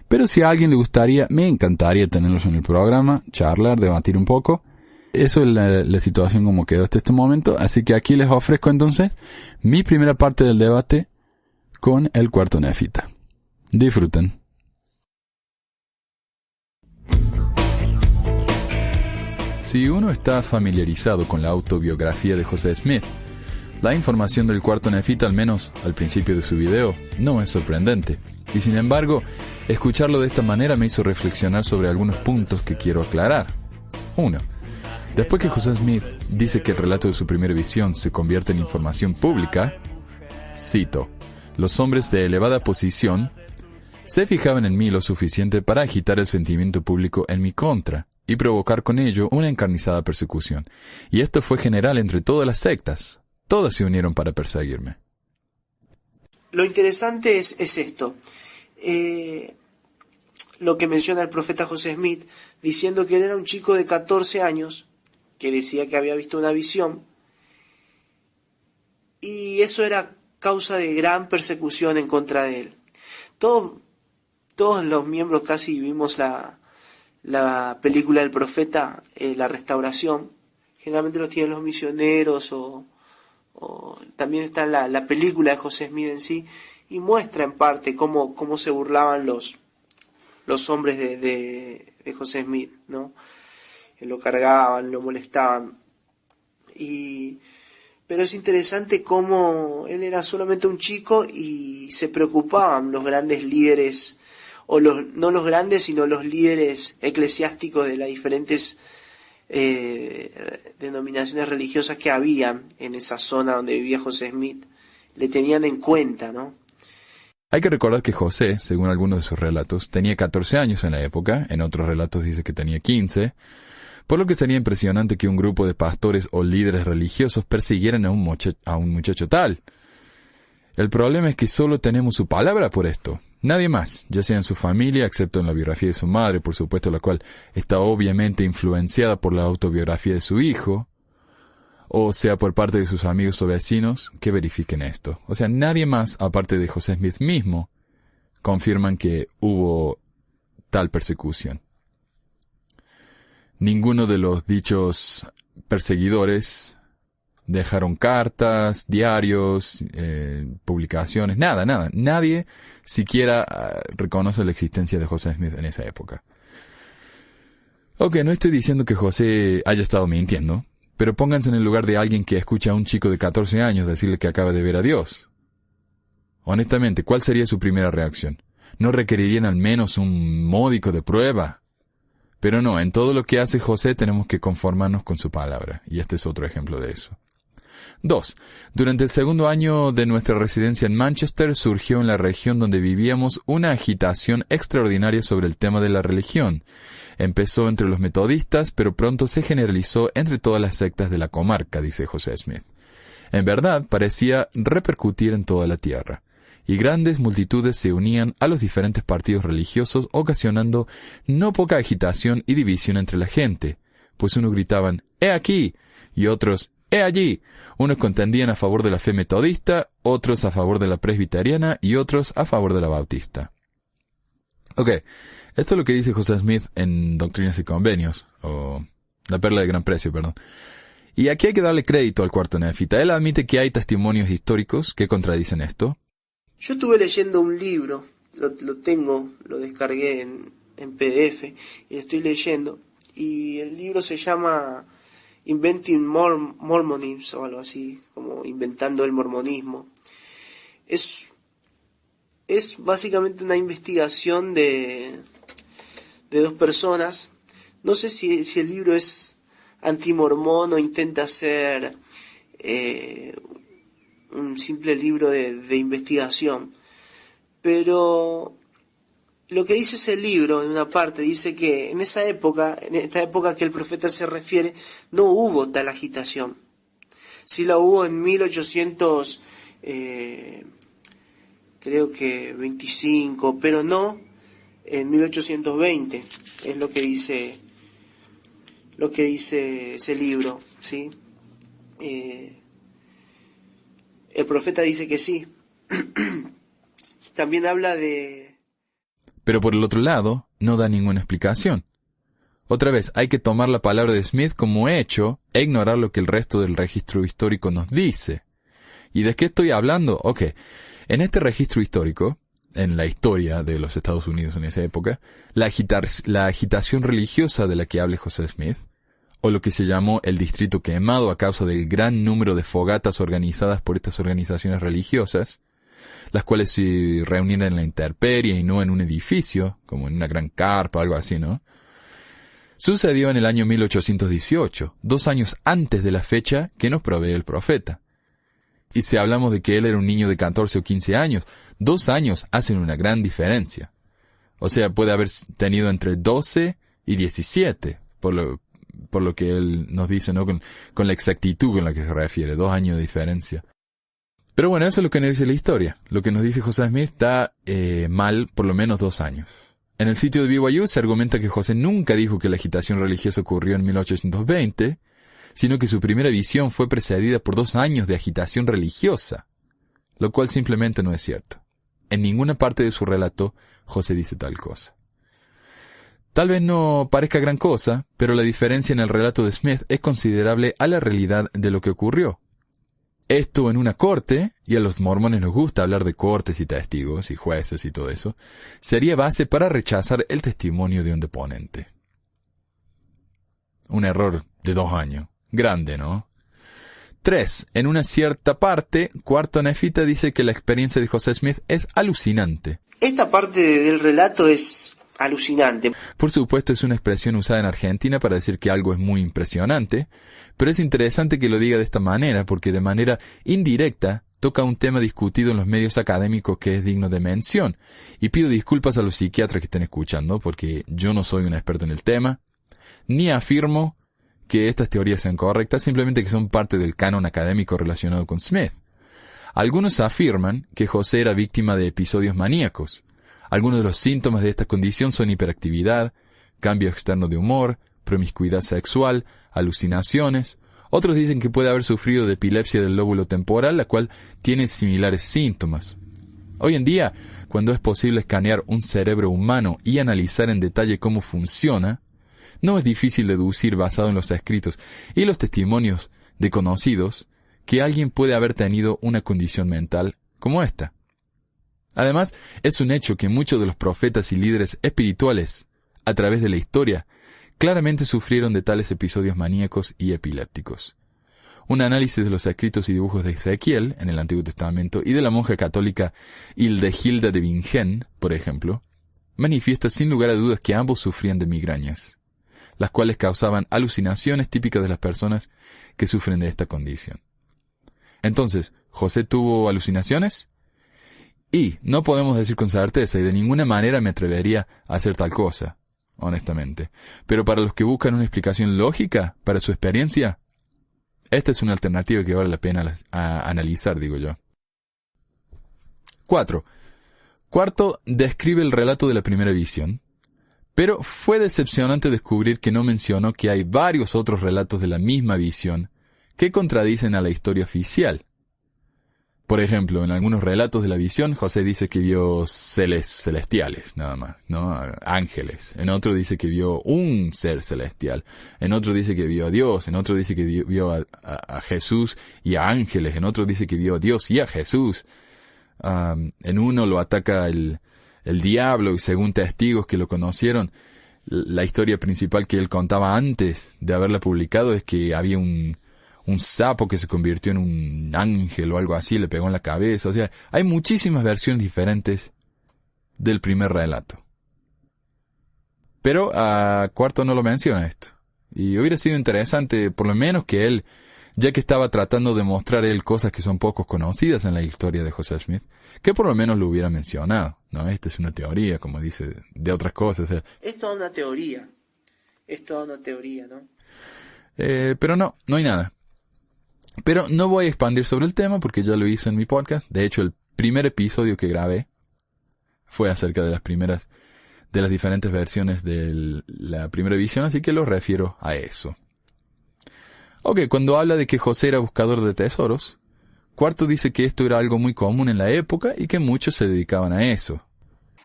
Pero si a alguien le gustaría, me encantaría tenerlos en el programa, charlar, debatir un poco. Eso es la situación como quedó hasta este momento. Así que aquí les ofrezco entonces mi primera parte del debate con el Cuarto Nefita. Disfruten. Si uno está familiarizado con la autobiografía de José Smith, la información del Cuarto Nefita, al menos al principio de su video, no es sorprendente. Y sin embargo, escucharlo de esta manera me hizo reflexionar sobre algunos puntos que quiero aclarar. 1. Después que José Smith dice que el relato de su primera visión se convierte en información pública, cito, los hombres de elevada posición se fijaban en mí lo suficiente para agitar el sentimiento público en mi contra y provocar con ello una encarnizada persecución. Y esto fue general entre todas las sectas. Todas se unieron para perseguirme. Lo interesante es esto. Lo que menciona el profeta José Smith, diciendo que él era un chico de 14 años, que decía que había visto una visión, y eso era causa de gran persecución en contra de él. Todos los miembros casi vimos la película del profeta, La Restauración. Generalmente lo tienen los misioneros o también está la película de José Smith en sí, y muestra en parte cómo se burlaban los hombres de José Smith, ¿no? Lo cargaban, lo molestaban. Pero es interesante cómo él era solamente un chico y se preocupaban los grandes líderes, no los grandes, sino los líderes eclesiásticos de las diferentes denominaciones religiosas que habían en esa zona donde vivía José Smith. Le tenían en cuenta, ¿no? Hay que recordar que José, según algunos de sus relatos, tenía 14 años en la época, en otros relatos dice que tenía 15, por lo que sería impresionante que un grupo de pastores o líderes religiosos persiguieran a un muchacho tal. El problema es que solo tenemos su palabra por esto, nadie más, ya sea en su familia, excepto en la biografía de su madre, por supuesto, la cual está obviamente influenciada por la autobiografía de su hijo, o sea por parte de sus amigos o vecinos que verifiquen esto. O sea, nadie más, aparte de José Smith mismo, confirman que hubo tal persecución. Ninguno de los dichos perseguidores dejaron cartas, diarios, publicaciones, nada. Nadie siquiera reconoce la existencia de José Smith en esa época. Ok, no estoy diciendo que José haya estado mintiendo, pero pónganse en el lugar de alguien que escucha a un chico de 14 años decirle que acaba de ver a Dios. Honestamente, ¿cuál sería su primera reacción? ¿No requerirían al menos un módico de prueba? Pero no, en todo lo que hace José tenemos que conformarnos con su palabra, y este es otro ejemplo de eso. 2. Durante el segundo año de nuestra residencia en Manchester surgió en la región donde vivíamos una agitación extraordinaria sobre el tema de la religión. Empezó entre los metodistas, pero pronto se generalizó entre todas las sectas de la comarca, dice José Smith. En verdad, parecía repercutir en toda la tierra, y grandes multitudes se unían a los diferentes partidos religiosos, ocasionando no poca agitación y división entre la gente, pues unos gritaban «¡He aquí!» y otros «¡He allí!». Unos contendían a favor de la fe metodista, otros a favor de la presbiteriana y otros a favor de la bautista. Ok, esto es lo que dice José Smith en Doctrinas y Convenios, o La Perla de Gran Precio, perdón. Y aquí hay que darle crédito al cuarto nefita. Él admite que hay testimonios históricos que contradicen esto. Yo estuve leyendo un libro, lo descargué en PDF, y lo estoy leyendo, y el libro se llama Inventing Mormonism, o algo así, como inventando el mormonismo. Es básicamente una investigación de dos personas. No sé si el libro es antimormón o intenta ser un simple libro de investigación, pero lo que dice ese libro en una parte dice que en esta época que el profeta se refiere, no hubo tal agitación. Sí la hubo en 1800 creo que 25, pero no en 1820, es lo que dice ese libro, ¿sí? El profeta dice que sí. También habla de... Pero por el otro lado, no da ninguna explicación. Otra vez, hay que tomar la palabra de Smith como hecho e ignorar lo que el resto del registro histórico nos dice. ¿Y de qué estoy hablando? Ok, en este registro histórico, en la historia de los Estados Unidos en esa época, la agitación religiosa de la que habla José Smith, o lo que se llamó el distrito quemado a causa del gran número de fogatas organizadas por estas organizaciones religiosas, las cuales se reunían en la intemperie y no en un edificio, como en una gran carpa o algo así, ¿no? Sucedió en el año 1818, 2 años antes de la fecha que nos provee el profeta. Y si hablamos de que él era un niño de 14 o 15 años, 2 años hacen una gran diferencia. O sea, puede haber tenido entre 12 y 17, por lo que él nos dice, ¿no? Con la exactitud con la que se refiere, 2 años de diferencia. Pero bueno, eso es lo que nos dice la historia. Lo que nos dice José Smith está mal por lo menos 2 años. En el sitio de BYU se argumenta que José nunca dijo que la agitación religiosa ocurrió en 1820, sino que su primera visión fue precedida por 2 años de agitación religiosa, lo cual simplemente no es cierto. En ninguna parte de su relato José dice tal cosa. Tal vez no parezca gran cosa, pero la diferencia en el relato de Smith es considerable a la realidad de lo que ocurrió. Esto en una corte, y a los mormones nos gusta hablar de cortes y testigos y jueces y todo eso, sería base para rechazar el testimonio de un deponente. Un error de 2 años. Grande, ¿no? 3. En una cierta parte, Cuarto Nefita dice que la experiencia de José Smith es alucinante. Esta parte del relato es alucinante. Por supuesto, es una expresión usada en Argentina para decir que algo es muy impresionante, pero es interesante que lo diga de esta manera porque de manera indirecta toca un tema discutido en los medios académicos que es digno de mención. Y pido disculpas a los psiquiatras que estén escuchando porque yo no soy un experto en el tema, ni afirmo que estas teorías sean correctas, simplemente que son parte del canon académico relacionado con Smith. Algunos afirman que José era víctima de episodios maníacos. Algunos de los síntomas de esta condición son hiperactividad, cambio externo de humor, promiscuidad sexual, alucinaciones. Otros dicen que puede haber sufrido de epilepsia del lóbulo temporal, la cual tiene similares síntomas. Hoy en día, cuando es posible escanear un cerebro humano y analizar en detalle cómo funciona, no es difícil deducir basado en los escritos y los testimonios de conocidos que alguien puede haber tenido una condición mental como esta. Además, es un hecho que muchos de los profetas y líderes espirituales, a través de la historia, claramente sufrieron de tales episodios maníacos y epilépticos. Un análisis de los escritos y dibujos de Ezequiel en el Antiguo Testamento y de la monja católica Hildegilda de Bingen, por ejemplo, manifiesta sin lugar a dudas que ambos sufrían de migrañas, las cuales causaban alucinaciones típicas de las personas que sufren de esta condición. Entonces, ¿José tuvo alucinaciones? Y no podemos decir con certeza, y de ninguna manera me atrevería a hacer tal cosa, honestamente. Pero para los que buscan una explicación lógica para su experiencia, esta es una alternativa que vale la pena analizar, digo yo. 4. Cuarto, describe el relato de la primera visión, pero fue decepcionante descubrir que no mencionó que hay varios otros relatos de la misma visión que contradicen a la historia oficial. Por ejemplo, en algunos relatos de la visión, José dice que vio seres celestiales, nada más, ¿no? Ángeles. En otro dice que vio un ser celestial. En otro dice que vio a Dios. En otro dice que vio a Jesús y a ángeles. En otro dice que vio a Dios y a Jesús. En uno lo ataca el diablo y según testigos que lo conocieron, la historia principal que él contaba antes de haberla publicado es que había un sapo que se convirtió en un ángel o algo así, le pegó en la cabeza. O sea, hay muchísimas versiones diferentes del primer relato. Pero Cuarto no lo menciona esto. Y hubiera sido interesante, por lo menos que él, ya que estaba tratando de mostrar él cosas que son poco conocidas en la historia de José Smith, que por lo menos lo hubiera mencionado. No, esta es una teoría, como dice, de otras cosas. Es toda una teoría. Es toda una teoría, ¿no? Pero no hay nada. Pero no voy a expandir sobre el tema porque ya lo hice en mi podcast. De hecho, el primer episodio que grabé fue acerca de las diferentes versiones de la primera visión, así que lo refiero a eso. Ok, cuando habla de que José era buscador de tesoros, Cuarto dice que esto era algo muy común en la época y que muchos se dedicaban a eso.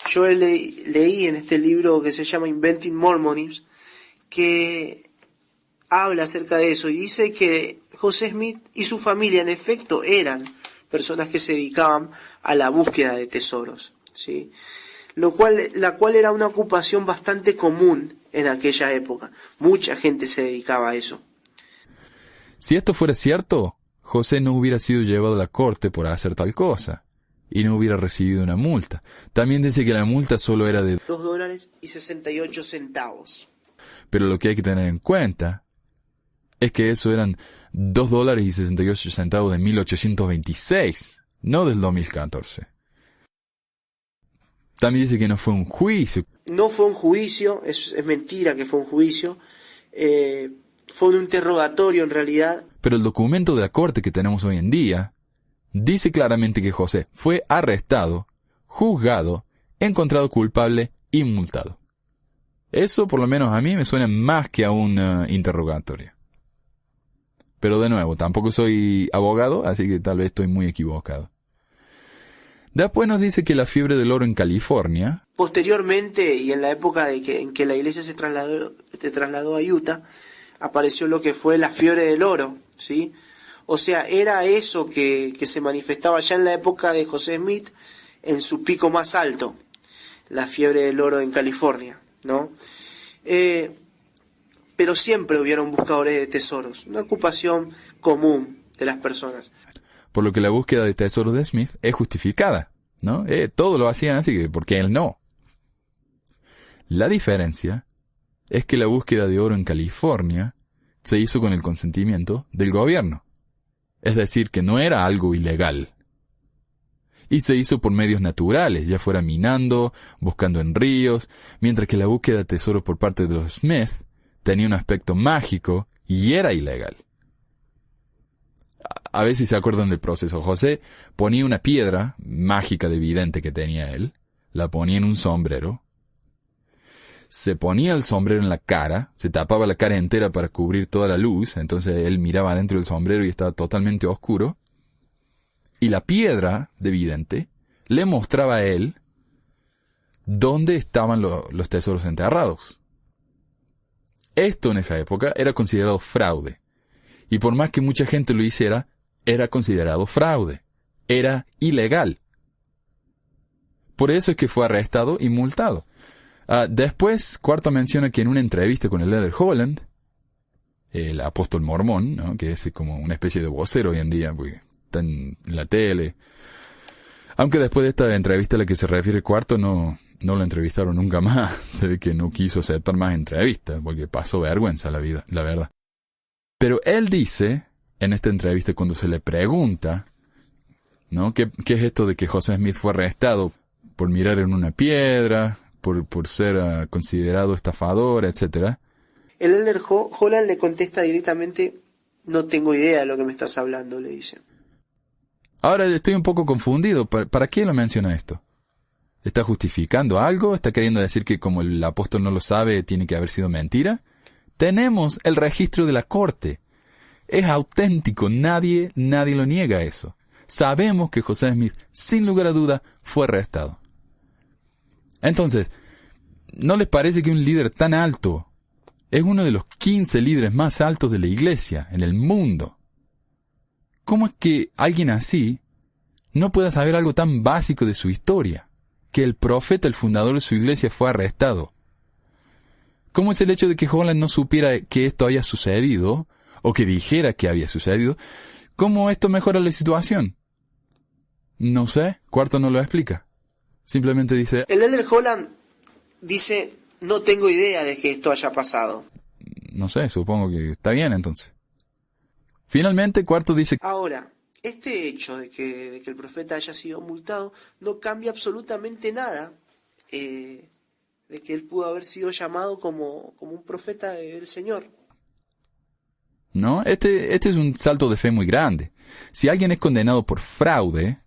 Yo leí en este libro que se llama Inventing Mormonism que habla acerca de eso y dice que José Smith y su familia en efecto eran personas que se dedicaban a la búsqueda de tesoros, ¿sí? La cual era una ocupación bastante común en aquella época. Mucha gente se dedicaba a eso. Si esto fuera cierto, José no hubiera sido llevado a la corte por hacer tal cosa y no hubiera recibido una multa. También dice que la multa solo era de $2.68. Pero lo que hay que tener en cuenta es que eso eran $2.68 de 1826, no del 2014. También dice que no fue un juicio. No fue un juicio, es mentira que fue un juicio. Fue un interrogatorio en realidad. Pero el documento de la corte que tenemos hoy en día dice claramente que José fue arrestado, juzgado, encontrado culpable y multado. Eso por lo menos a mí me suena más que a un interrogatorio. Pero de nuevo, tampoco soy abogado, así que tal vez estoy muy equivocado. Después nos dice que la fiebre del oro en California... Posteriormente, y en la época en que la iglesia se trasladó a Utah, apareció lo que fue la fiebre del oro, ¿sí? O sea, era eso que se manifestaba ya en la época de José Smith en su pico más alto, la fiebre del oro en California, ¿no? Pero siempre hubieron buscadores de tesoros, una ocupación común de las personas. Por lo que la búsqueda de tesoros de Smith es justificada, ¿no? Todos lo hacían así, que ¿por qué él no? La diferencia es que la búsqueda de oro en California se hizo con el consentimiento del gobierno. Es decir, que no era algo ilegal. Y se hizo por medios naturales, ya fuera minando, buscando en ríos, mientras que la búsqueda de tesoros por parte de los Smith tenía un aspecto mágico y era ilegal. A ver si se acuerdan del proceso. José ponía una piedra mágica de vidente que tenía él, la ponía en un sombrero, se ponía el sombrero en la cara, se tapaba la cara entera para cubrir toda la luz, entonces él miraba dentro del sombrero y estaba totalmente oscuro, y la piedra de vidente le mostraba a él dónde estaban los tesoros enterrados. Esto en esa época era considerado fraude, y por más que mucha gente lo hiciera, era considerado fraude, era ilegal. Por eso es que fue arrestado y multado. Después, Cuarto menciona que en una entrevista con el Elder Holland, el apóstol mormón, ¿no?, que es como una especie de vocero hoy en día, porque está en la tele. Aunque después de esta entrevista a la que se refiere Cuarto, no lo entrevistaron nunca más. Se ve que no quiso aceptar más entrevistas, porque pasó vergüenza la verdad. Pero él dice, en esta entrevista, cuando se le pregunta, ¿no?, ¿qué es esto de que José Smith fue arrestado por mirar en una piedra, por ser considerado estafador, etcétera? El Elder Holland le contesta directamente: no tengo idea de lo que me estás hablando, le dice. Ahora estoy un poco confundido. ¿Para qué lo menciona esto? ¿Está justificando algo? ¿Está queriendo decir que como el apóstol no lo sabe, tiene que haber sido mentira? Tenemos el registro de la corte. Es auténtico, nadie lo niega eso. Sabemos que José Smith, sin lugar a duda, fue arrestado. Entonces, ¿no les parece que un líder tan alto es uno de los 15 líderes más altos de la iglesia en el mundo? ¿Cómo es que alguien así no pueda saber algo tan básico de su historia? Que el profeta, el fundador de su iglesia, fue arrestado. ¿Cómo es el hecho de que Holland no supiera que esto había sucedido, o que dijera que había sucedido? ¿Cómo esto mejora la situación? No sé, Cuarto no lo explica. Simplemente dice... El Elder Holland dice: no tengo idea de que esto haya pasado. No sé, supongo que está bien entonces. Finalmente, Cuarto dice... Ahora, este hecho de que el profeta haya sido multado no cambia absolutamente nada de que él pudo haber sido llamado como un profeta del Señor. No, este es un salto de fe muy grande. Si alguien es condenado por fraude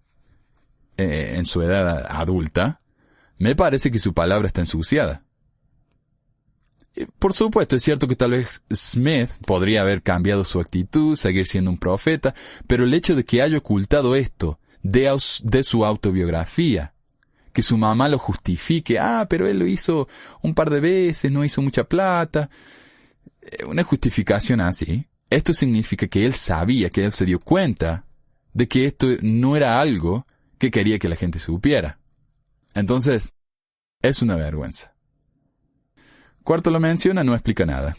en su edad adulta, me parece que su palabra está ensuciada. Por supuesto, es cierto que tal vez Smith podría haber cambiado su actitud, seguir siendo un profeta, pero el hecho de que haya ocultado esto de su autobiografía, que su mamá lo justifique, pero él lo hizo un par de veces, no hizo mucha plata, una justificación así, esto significa que él sabía, que él se dio cuenta de que esto no era algo que quería que la gente supiera. Entonces, es una vergüenza. Cuarto lo menciona, no explica nada.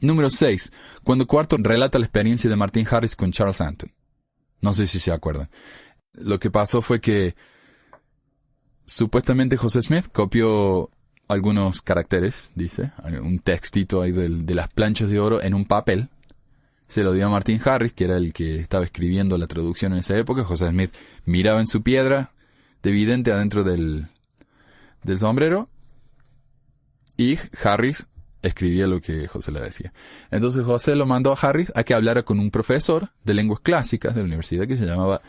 Número 6. Cuando Cuarto relata la experiencia de Martin Harris con Charles Anton. No sé si se acuerdan. Lo que pasó fue que supuestamente José Smith copió algunos caracteres, dice, un textito ahí de las planchas de oro en un papel. Se lo dio a Martin Harris, que era el que estaba escribiendo la traducción en esa época. José Smith miraba en su piedra de vidente adentro del sombrero y Harris escribía lo que José le decía. Entonces José lo mandó a Harris a que hablara con un profesor de lenguas clásicas de la universidad que se llamaba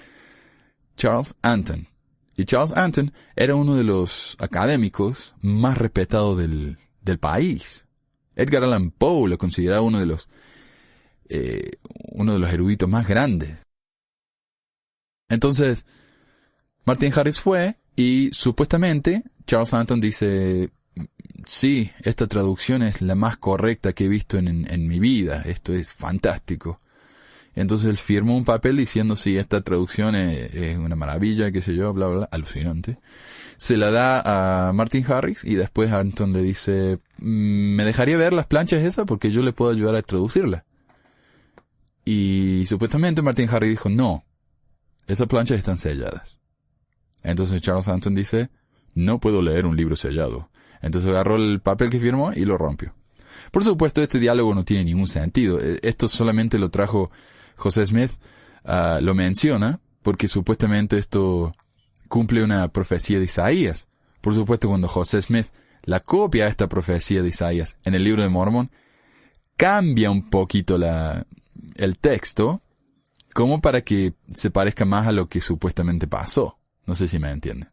Charles Anton. Y Charles Anton era uno de los académicos más respetados del país. Edgar Allan Poe lo consideraba uno de los eruditos más grandes. Entonces, Martin Harris fue y supuestamente Charles Anton dice, sí, esta traducción es la más correcta que he visto en mi vida, esto es fantástico. Entonces él firmó un papel diciendo, sí, esta traducción es una maravilla, qué sé yo, bla, bla, bla, alucinante. Se la da a Martin Harris y después Anton le dice, ¿me dejaría ver las planchas esas? Porque yo le puedo ayudar a traducirla. Y supuestamente Martin Harris dijo, no, esas planchas están selladas. Entonces Charles Anton dice, no puedo leer un libro sellado. Entonces agarró el papel que firmó y lo rompió. Por supuesto, este diálogo no tiene ningún sentido. Esto solamente lo trajo José Smith, lo menciona, porque supuestamente esto cumple una profecía de Isaías. Por supuesto, cuando José Smith la copia esta profecía de Isaías en el libro de Mormón, cambia un poquito el texto, como para que se parezca más a lo que supuestamente pasó. No sé si me entienden.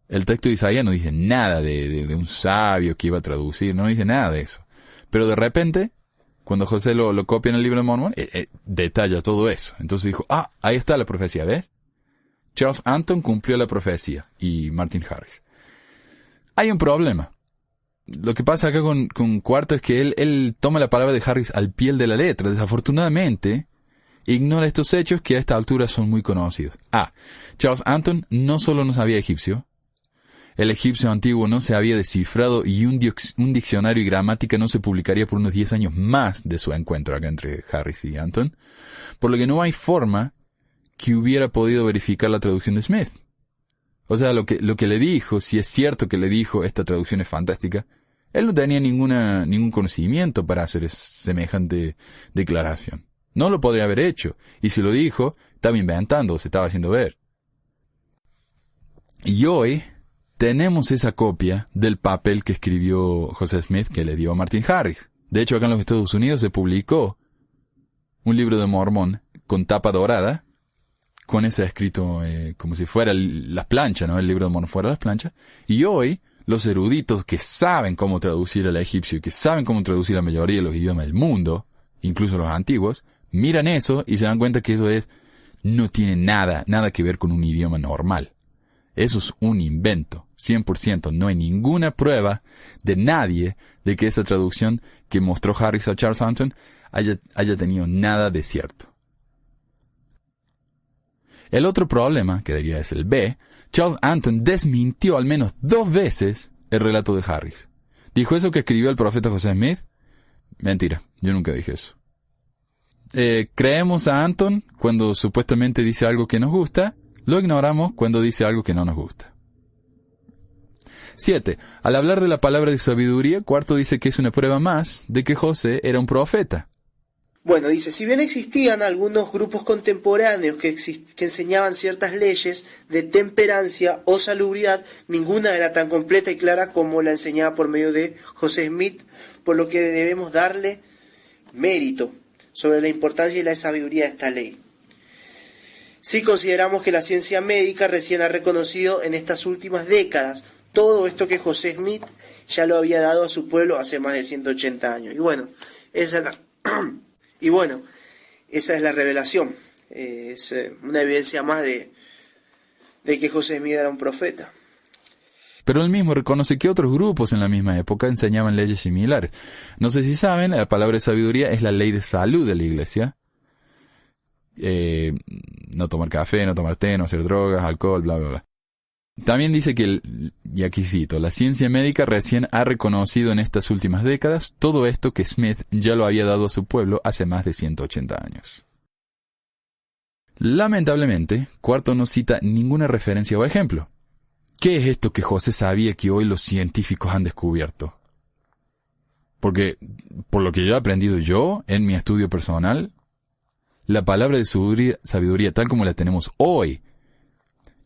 El texto de Isaías no dice nada de un sabio que iba a traducir, no dice nada de eso. Pero de repente, cuando José lo copia en el libro de Mormón, detalla todo eso. Entonces dijo, ahí está la profecía, ¿ves? Charles Anton cumplió la profecía y Martin Harris. Hay un problema. Lo que pasa acá con Cuarto es que él toma la palabra de Harris al pie de la letra. Desafortunadamente, ignora estos hechos que a esta altura son muy conocidos. Charles Anton no solo no sabía egipcio, el egipcio antiguo no se había descifrado y un diccionario y gramática no se publicaría por unos 10 años más de su encuentro acá entre Harris y Anton, por lo que no hay forma que hubiera podido verificar la traducción de Smith. O sea, lo que le dijo, si es cierto que le dijo esta traducción es fantástica, él no tenía ningún conocimiento para hacer semejante declaración. No lo podría haber hecho, y si lo dijo, estaba inventando, se estaba haciendo ver. Y hoy tenemos esa copia del papel que escribió José Smith que le dio a Martin Harris. De hecho, acá en los Estados Unidos se publicó un libro de Mormón con tapa dorada, con ese escrito como si fuera las planchas, ¿no? El libro de Mormón fuera las planchas. Y hoy, los eruditos que saben cómo traducir al egipcio y que saben cómo traducir la mayoría de los idiomas del mundo, incluso los antiguos, miran eso y se dan cuenta que eso no tiene nada que ver con un idioma normal. Eso es un invento, 100%. No hay ninguna prueba de nadie de que esa traducción que mostró Harris a Charles Anton haya tenido nada de cierto. El otro problema, que diría es el B, Charles Anton desmintió al menos 2 veces el relato de Harris. ¿Dijo eso que escribió el profeta José Smith? Mentira, yo nunca dije eso. Creemos a Anton cuando supuestamente dice algo que nos gusta, lo ignoramos cuando dice algo que no nos gusta. 7. Al hablar de la palabra de sabiduría, Cuarto dice que es una prueba más de que José era un profeta. Bueno, dice, si bien existían algunos grupos contemporáneos que enseñaban ciertas leyes de temperancia o salubridad, ninguna era tan completa y clara como la enseñada por medio de José Smith, por lo que debemos darle mérito sobre la importancia y la sabiduría de esta ley. Si consideramos que la ciencia médica recién ha reconocido en estas últimas décadas todo esto que José Smith ya lo había dado a su pueblo hace más de 180 años. Y bueno, esa es la revelación. Es una evidencia más de que José Smith era un profeta. Pero él mismo reconoce que otros grupos en la misma época enseñaban leyes similares. No sé si saben, la palabra de sabiduría es la ley de salud de la iglesia. No tomar café, no tomar té, no hacer drogas, alcohol, bla, bla, bla. También dice que, y aquí cito, la ciencia médica recién ha reconocido en estas últimas décadas todo esto que Smith ya lo había dado a su pueblo hace más de 180 años. Lamentablemente, Cuarto no cita ninguna referencia o ejemplo. ¿qué es esto que José sabía que hoy los científicos han descubierto? Porque, por lo que yo he aprendido yo, en mi estudio personal, la palabra de sabiduría tal como la tenemos hoy,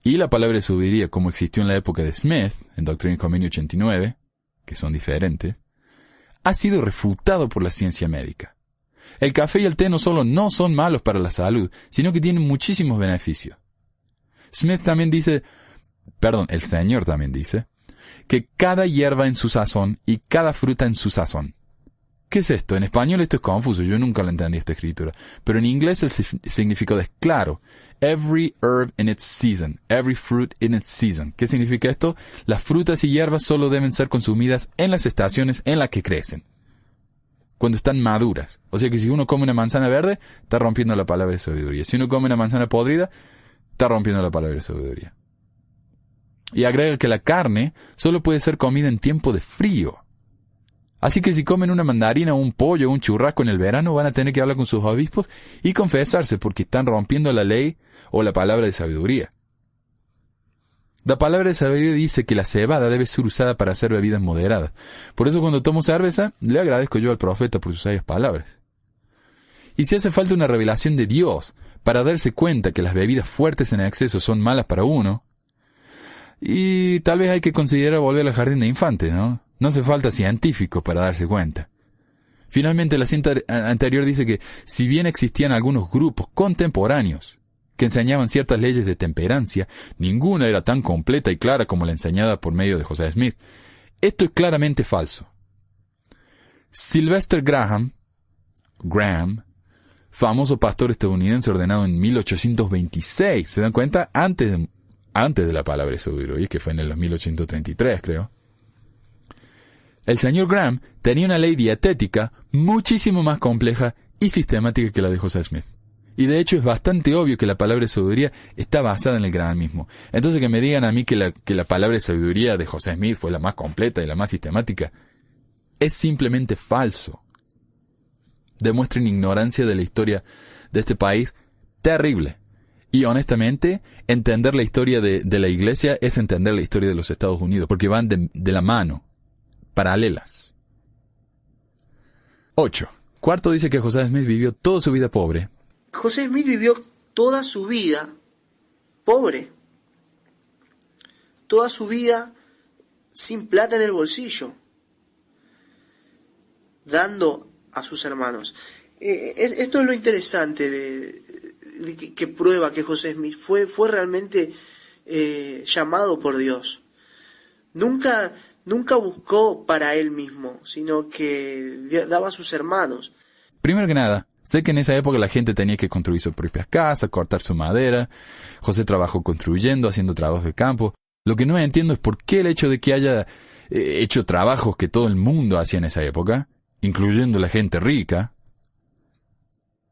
y la palabra de sabiduría como existió en la época de Smith, en Doctrina y Convenio 89, que son diferentes, ha sido refutado por la ciencia médica. El café y el té no solo no son malos para la salud, sino que tienen muchísimos beneficios. El Señor también dice, que cada hierba en su sazón y cada fruta en su sazón. ¿Qué es esto? En español esto es confuso, yo nunca lo entendí esta escritura, pero en inglés el significado es claro. Every herb in its season, every fruit in its season. ¿Qué significa esto? Las frutas y hierbas solo deben ser consumidas en las estaciones en las que crecen, cuando están maduras. O sea que si uno come una manzana verde, está rompiendo la palabra de sabiduría. Si uno come una manzana podrida, está rompiendo la palabra de sabiduría. Y agrega que la carne solo puede ser comida en tiempo de frío. Así que si comen una mandarina, un pollo o un churrasco en el verano, van a tener que hablar con sus obispos y confesarse porque están rompiendo la ley o la palabra de sabiduría. La palabra de sabiduría dice que la cebada debe ser usada para hacer bebidas moderadas. Por eso cuando tomo cerveza, le agradezco yo al profeta por sus sabias palabras. Y si hace falta una revelación de Dios para darse cuenta que las bebidas fuertes en exceso son malas para uno, y tal vez hay que considerar volver al jardín de infantes, ¿no? No hace falta científicos para darse cuenta. Finalmente, la cinta anterior dice que, si bien existían algunos grupos contemporáneos que enseñaban ciertas leyes de temperancia, ninguna era tan completa y clara como la enseñada por medio de José Smith. Esto es claramente falso. Sylvester Graham, famoso pastor estadounidense ordenado en 1826, ¿se dan cuenta? Antes de la palabra de sabiduría, que fue en el 1833, creo. El señor Graham tenía una ley dietética muchísimo más compleja y sistemática que la de José Smith. Y de hecho es bastante obvio que la palabra de sabiduría está basada en el Grahamismo. Entonces que me digan a mí que la palabra de sabiduría de José Smith fue la más completa y la más sistemática, es simplemente falso. Demuestran ignorancia de la historia de este país terrible. Y honestamente, entender la historia de la iglesia es entender la historia de los Estados Unidos, porque van de la mano, paralelas. 8. Cuarto dice que José Smith vivió toda su vida pobre. José Smith vivió toda su vida pobre. Toda su vida sin plata en el bolsillo, dando a sus hermanos. Esto es lo interesante que prueba que José Smith fue realmente llamado por Dios. Nunca buscó para él mismo, sino que daba a sus hermanos. Primero que nada, sé que en esa época la gente tenía que construir sus propias casas, cortar su madera. José trabajó construyendo, haciendo trabajos de campo. Lo que no entiendo es por qué el hecho de que haya hecho trabajos que todo el mundo hacía en esa época, incluyendo la gente rica,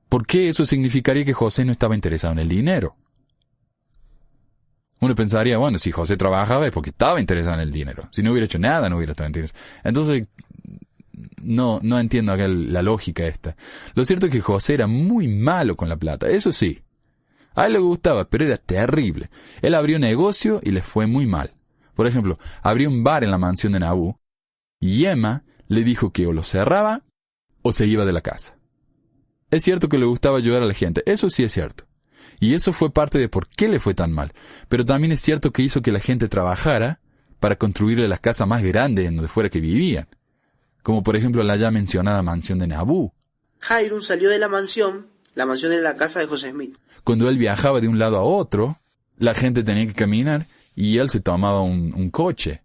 ¿por qué eso significaría que José no estaba interesado en el dinero? Uno pensaría, bueno, si José trabajaba es porque estaba interesado en el dinero. Si no hubiera hecho nada, no hubiera estado interesado. Entonces, no entiendo acá la lógica esta. Lo cierto es que José era muy malo con la plata, eso sí. A él le gustaba, pero era terrible. Él abrió negocio y le fue muy mal. Por ejemplo, abrió un bar en la mansión de Nabú, y Emma le dijo que o lo cerraba o se iba de la casa. Es cierto que le gustaba ayudar a la gente, eso sí es cierto. Y eso fue parte de por qué le fue tan mal. Pero también es cierto que hizo que la gente trabajara para construirle las casas más grandes en donde fuera que vivían. Como por ejemplo la ya mencionada mansión de Nabú. Hiram salió de la mansión era la casa de José Smith. Cuando él viajaba de un lado a otro, la gente tenía que caminar y él se tomaba un coche.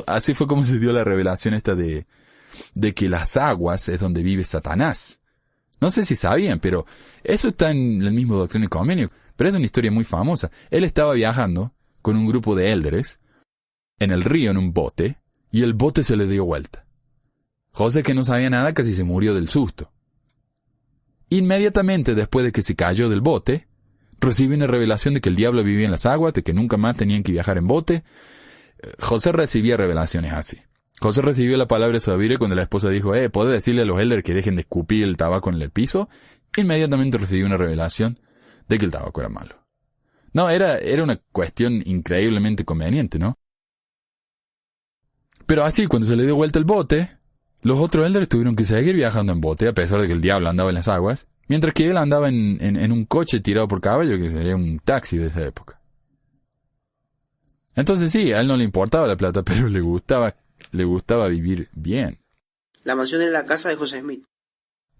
Así fue como se dio la revelación esta de que las aguas es donde vive Satanás. No sé si sabían, pero eso está en el mismo Doctrina y Convenio. Pero es una historia muy famosa. Él estaba viajando con un grupo de élderes en el río en un bote, y el bote se le dio vuelta. José, que no sabía nada, casi se murió del susto. Inmediatamente después de que se cayó del bote, recibió una revelación de que el diablo vivía en las aguas, de que nunca más tenían que viajar en bote. José recibía revelaciones así. José recibió la palabra de sabiduría cuando la esposa dijo, ¿puede decirle a los élderes que dejen de escupir el tabaco en el piso? Inmediatamente recibió una revelación de que el tabaco era malo. No, era una cuestión increíblemente conveniente, ¿no? Pero así, cuando se le dio vuelta el bote, los otros elders tuvieron que seguir viajando en bote, a pesar de que el diablo andaba en las aguas, mientras que él andaba en un coche tirado por caballo, que sería un taxi de esa época. Entonces sí, a él no le importaba la plata, pero le gustaba vivir bien. La mansión era la casa de José Smith.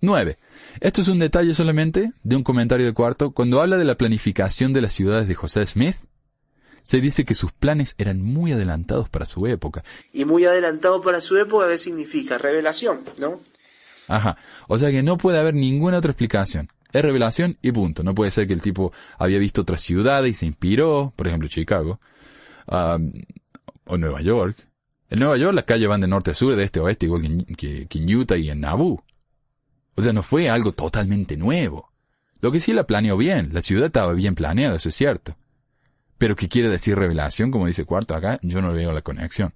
9. Esto es un detalle solamente de un comentario de cuarto. Cuando habla de la planificación de las ciudades de José Smith, se dice que sus planes eran muy adelantados para su época. Y muy adelantado para su época, ¿qué significa? Revelación, ¿no? Ajá. O sea que no puede haber ninguna otra explicación. Es revelación y punto. No puede ser que el tipo había visto otras ciudades y se inspiró, por ejemplo Chicago, o Nueva York. En Nueva York las calles van de norte a sur, de este a oeste, igual que en Utah y en Nauvoo. O sea, no fue algo totalmente nuevo. Lo que sí la planeó bien. La ciudad estaba bien planeada, eso es cierto. Pero ¿qué quiere decir revelación? Como dice Cuarto acá, yo no veo la conexión.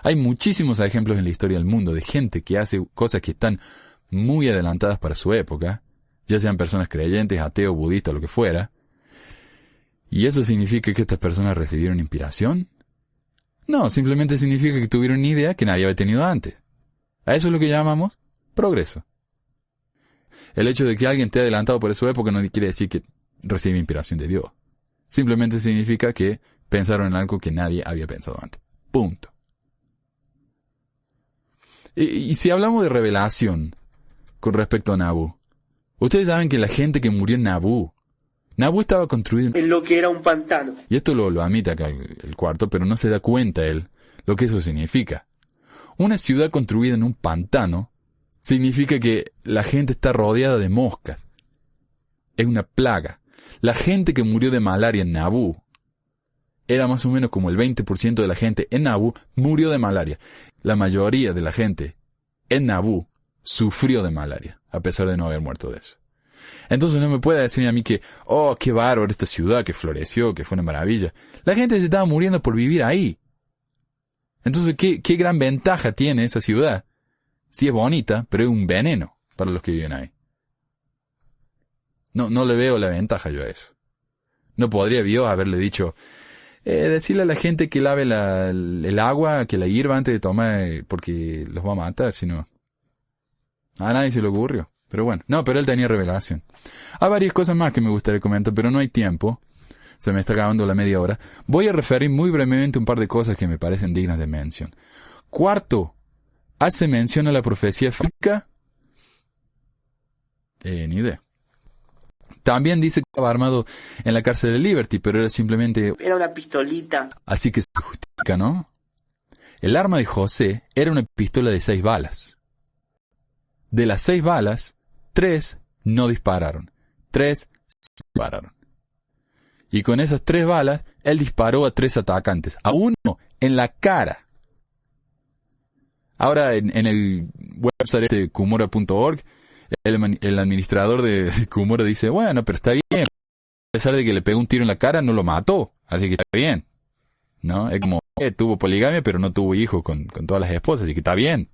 Hay muchísimos ejemplos en la historia del mundo de gente que hace cosas que están muy adelantadas para su época, ya sean personas creyentes, ateos, budistas, lo que fuera. ¿Y eso significa que estas personas recibieron inspiración? No, simplemente significa que tuvieron una idea que nadie había tenido antes. A eso es lo que llamamos progreso. El hecho de que alguien esté adelantado por su época no quiere decir que recibe inspiración de Dios. Simplemente significa que pensaron en algo que nadie había pensado antes. Punto. Y si hablamos de revelación con respecto a Nauvoo, ustedes saben que la gente que murió en Nauvoo estaba construido En lo que era un pantano. y esto lo admite acá el cuarto, pero no se da cuenta él lo que eso significa. Una ciudad construida en un pantano significa que la gente está rodeada de moscas. Es una plaga. La gente que murió de malaria en Nauvoo era más o menos como el 20% de la gente en Nauvoo murió de malaria. La mayoría de la gente en Nauvoo sufrió de malaria, a pesar de no haber muerto de eso. Entonces no me puede decir a mí que, oh, qué bárbaro esta ciudad que floreció, que fue una maravilla. La gente se estaba muriendo por vivir ahí. Entonces, ¿qué gran ventaja tiene esa ciudad? Sí es bonita, pero es un veneno para los que viven ahí. No le veo la ventaja yo a eso. No podría Dios haberle dicho, decirle a la gente que lave el agua, que la hierva antes de tomar, porque los va a matar, sino... A nadie se le ocurrió. Pero bueno, no, pero él tenía revelación. Hay varias cosas más que me gustaría comentar, pero no hay tiempo. Se me está acabando la media hora. Voy a referir muy brevemente un par de cosas que me parecen dignas de mención. Cuarto, ¿hace mención a la profecía física? Ni idea. También dice que estaba armado en la cárcel de Liberty, pero era simplemente... Era una pistolita. Así que se justifica, ¿no? El arma de José era una pistola de 6 balas. De las 6 balas, 3 no dispararon. 3 dispararon. Y con esas 3 balas, él disparó a 3 atacantes. A uno en la cara. Ahora, en el website de Kumora.org, el administrador de Kumora dice, bueno, pero está bien. A pesar de que le pegó un tiro en la cara, no lo mató. Así que está bien. ¿No? Es como, tuvo poligamia, pero no tuvo hijos con todas las esposas. Así que está bien.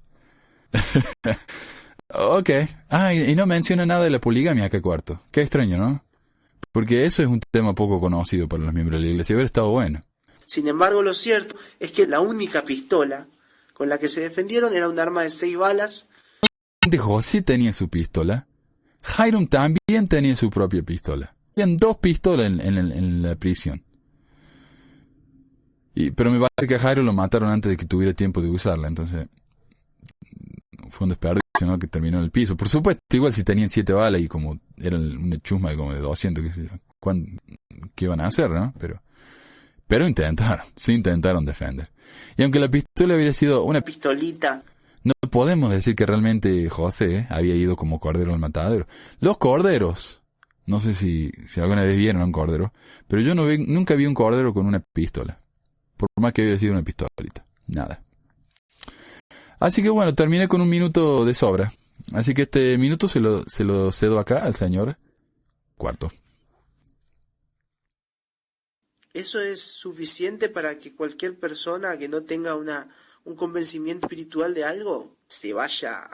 Ok. Y no menciona nada de la poligamia acá Cuarto. Qué extraño, ¿no? Porque eso es un tema poco conocido para los miembros de la iglesia. Hubiera estado bueno. Sin embargo, lo cierto es que la única pistola con la que se defendieron era un arma de 6 balas. José tenía su pistola. Hiram también tenía su propia pistola. Habían 2 pistolas en la prisión. Pero me parece que a Jairo lo mataron antes de que tuviera tiempo de usarla. Entonces, fue un desperdicio, ¿no? Que terminó en el piso. Por supuesto, igual si tenían 7 balas y como era una chusma de como de 200, ¿qué iban a hacer, no? Pero intentaron defender. Y aunque la pistola hubiera sido una Pistolita. no podemos decir que realmente José había ido como cordero al matadero. Los corderos, no sé si alguna vez vieron a un cordero, pero yo nunca vi un cordero con una pistola. Por más que hubiera sido una pistolita. Nada. Así que bueno, terminé con un minuto de sobra. Así que este minuto se lo cedo acá al señor Cuarto. Eso es suficiente para que cualquier persona que no tenga un convencimiento espiritual de algo se vaya